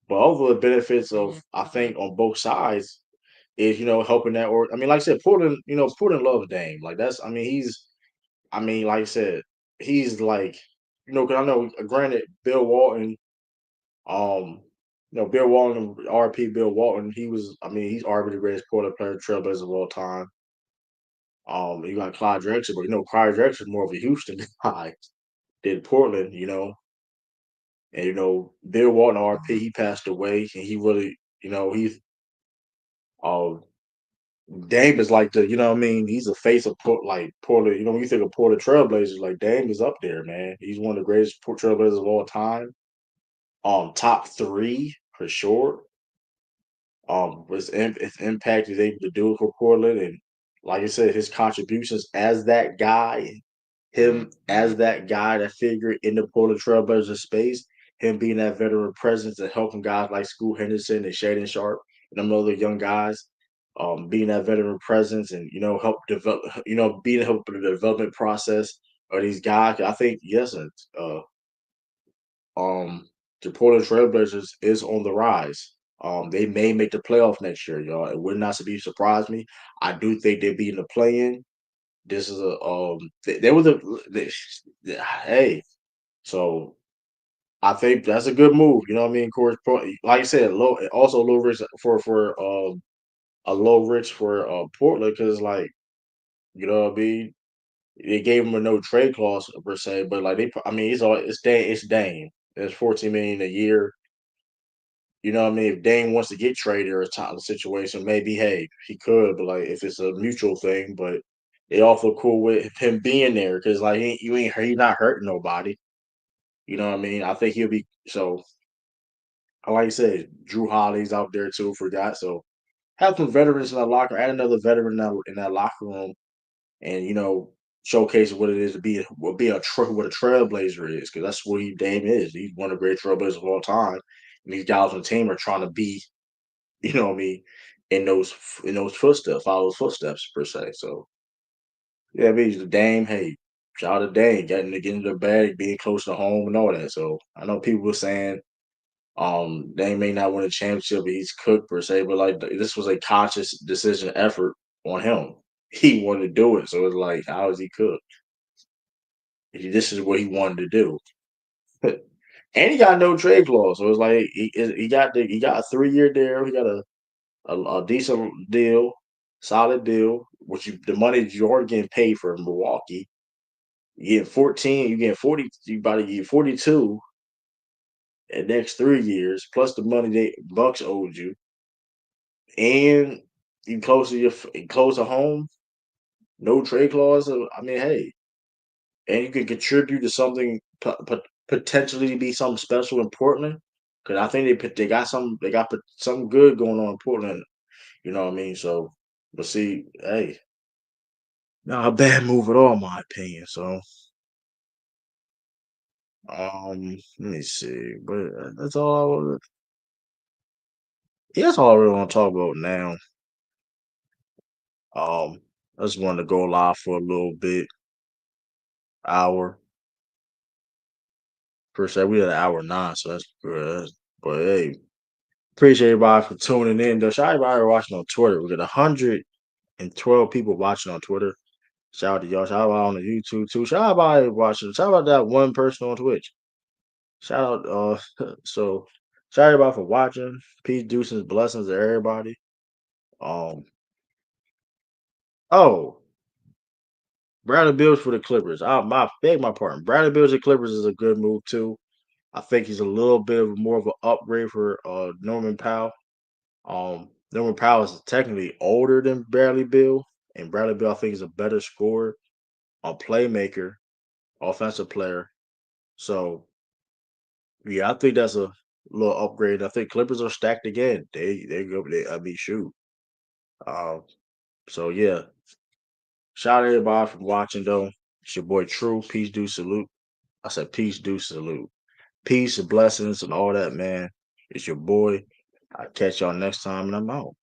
But all the benefits of I think on both sides, is helping that. Or I mean, like I said, Portland, Portland loves Dame. Like that's, I mean, like I said, he's like, because I know, granted, Bill Walton, Bill Walton, RP Bill Walton, I mean, he's arguably the greatest Portland player, trailblazer of all time. You got Clyde Drexler, but Clyde Drexler is more of a Houston guy than Portland, And Bill Walton, RP, he passed away, and he really, he's uh, Dame is like the, what I mean, he's a face of Portland. When you think of Portland Trailblazers, like Dame is up there, man. He's one of the greatest Trailblazers of all time. Top three for sure. His impact he's able to do for Portland, and like I said, his contributions as that guy, him as that guy, that figure in the Portland Trailblazers space, him being that veteran presence and helping guys like Scoot Henderson and Shaden Sharp and them other young guys, being that veteran presence and help develop, being help in the development process of these guys. I think yes, um, the Portland Trailblazers is on the rise. They may make the playoff next year, y'all. It would not be surprise me. I do think they'd be in the play-in. This is a they were hey, so I think that's a good move. You know what I mean? Of course, like I said, also low risk for a low risk for Portland because like what I mean. They gave him a no trade clause per se, but like I mean, it's Dame. It's 14 million a year. You know what I mean? If Dame wants to get traded or a top situation, maybe hey, he could, but like if it's a mutual thing, but they also cool with him being there because like he's not hurting nobody. You know what I mean? I think he'll be so. Like I said, Drew Holiday's out there too for that. So have some veterans in that locker. Add another veteran in that locker room, and showcase what it is to be what a trailblazer is because that's what Dame is. He's one of the great trailblazers of all time, and these guys on the team are trying to be what I mean, in those footsteps, follow those footsteps per se. So yeah, I mean the Dame, hey, shout out to Dame, getting the bag, being close to home and all that. So I know people were saying Dame may not win a championship, but he's cooked per se, but like this was a conscious decision effort on him. He wanted to do it. So it's like, how is he cooked? This is what he wanted to do. And he got no trade clause. So it's like he got a 3-year deal. He got a decent deal, solid deal, the money that you're already getting paid for Milwaukee. You get 14, you get 40, you about to get 42 in the next 3 years, plus the money they Bucks owed you. And you close to home, no trade clause. I mean, hey, and you can contribute to something potentially to be something special in Portland. Because I think they got something good going on in Portland. You know what I mean? So, but see, hey, not a bad move at all, in my opinion. So, let me see, but that's all. Yeah, that's all I really want to talk about now. I just wanted to go live for a little bit, hour per se. We had an hour nine, so that's good. But hey, appreciate everybody for tuning in. Though, shout out everybody watching on Twitter. We got 112 people watching on Twitter. Shout out to y'all. Shout out on the YouTube too. Shout out everybody watching. Shout out that one person on Twitch. Shout out, so shout out everybody for watching. Peace, deuces, blessings to everybody. Um, oh, Bradley Bills for the Clippers. Beg my pardon. Bradley Bills and Clippers is a good move too. I think he's a little bit of more of an upgrade for Norman Powell. Norman Powell is technically older than Bradley Bill, and Bradley Bill I think is a better scorer, a playmaker, offensive player. So yeah, I think that's a little upgrade. I think Clippers are stacked again. They go. I mean, shoot. Um, so yeah, shout out everybody for watching though. It's your boy True. Peace, do salute. I said peace, do salute. Peace and blessings and all that, man. It's your boy. I'll catch y'all next time and I'm out.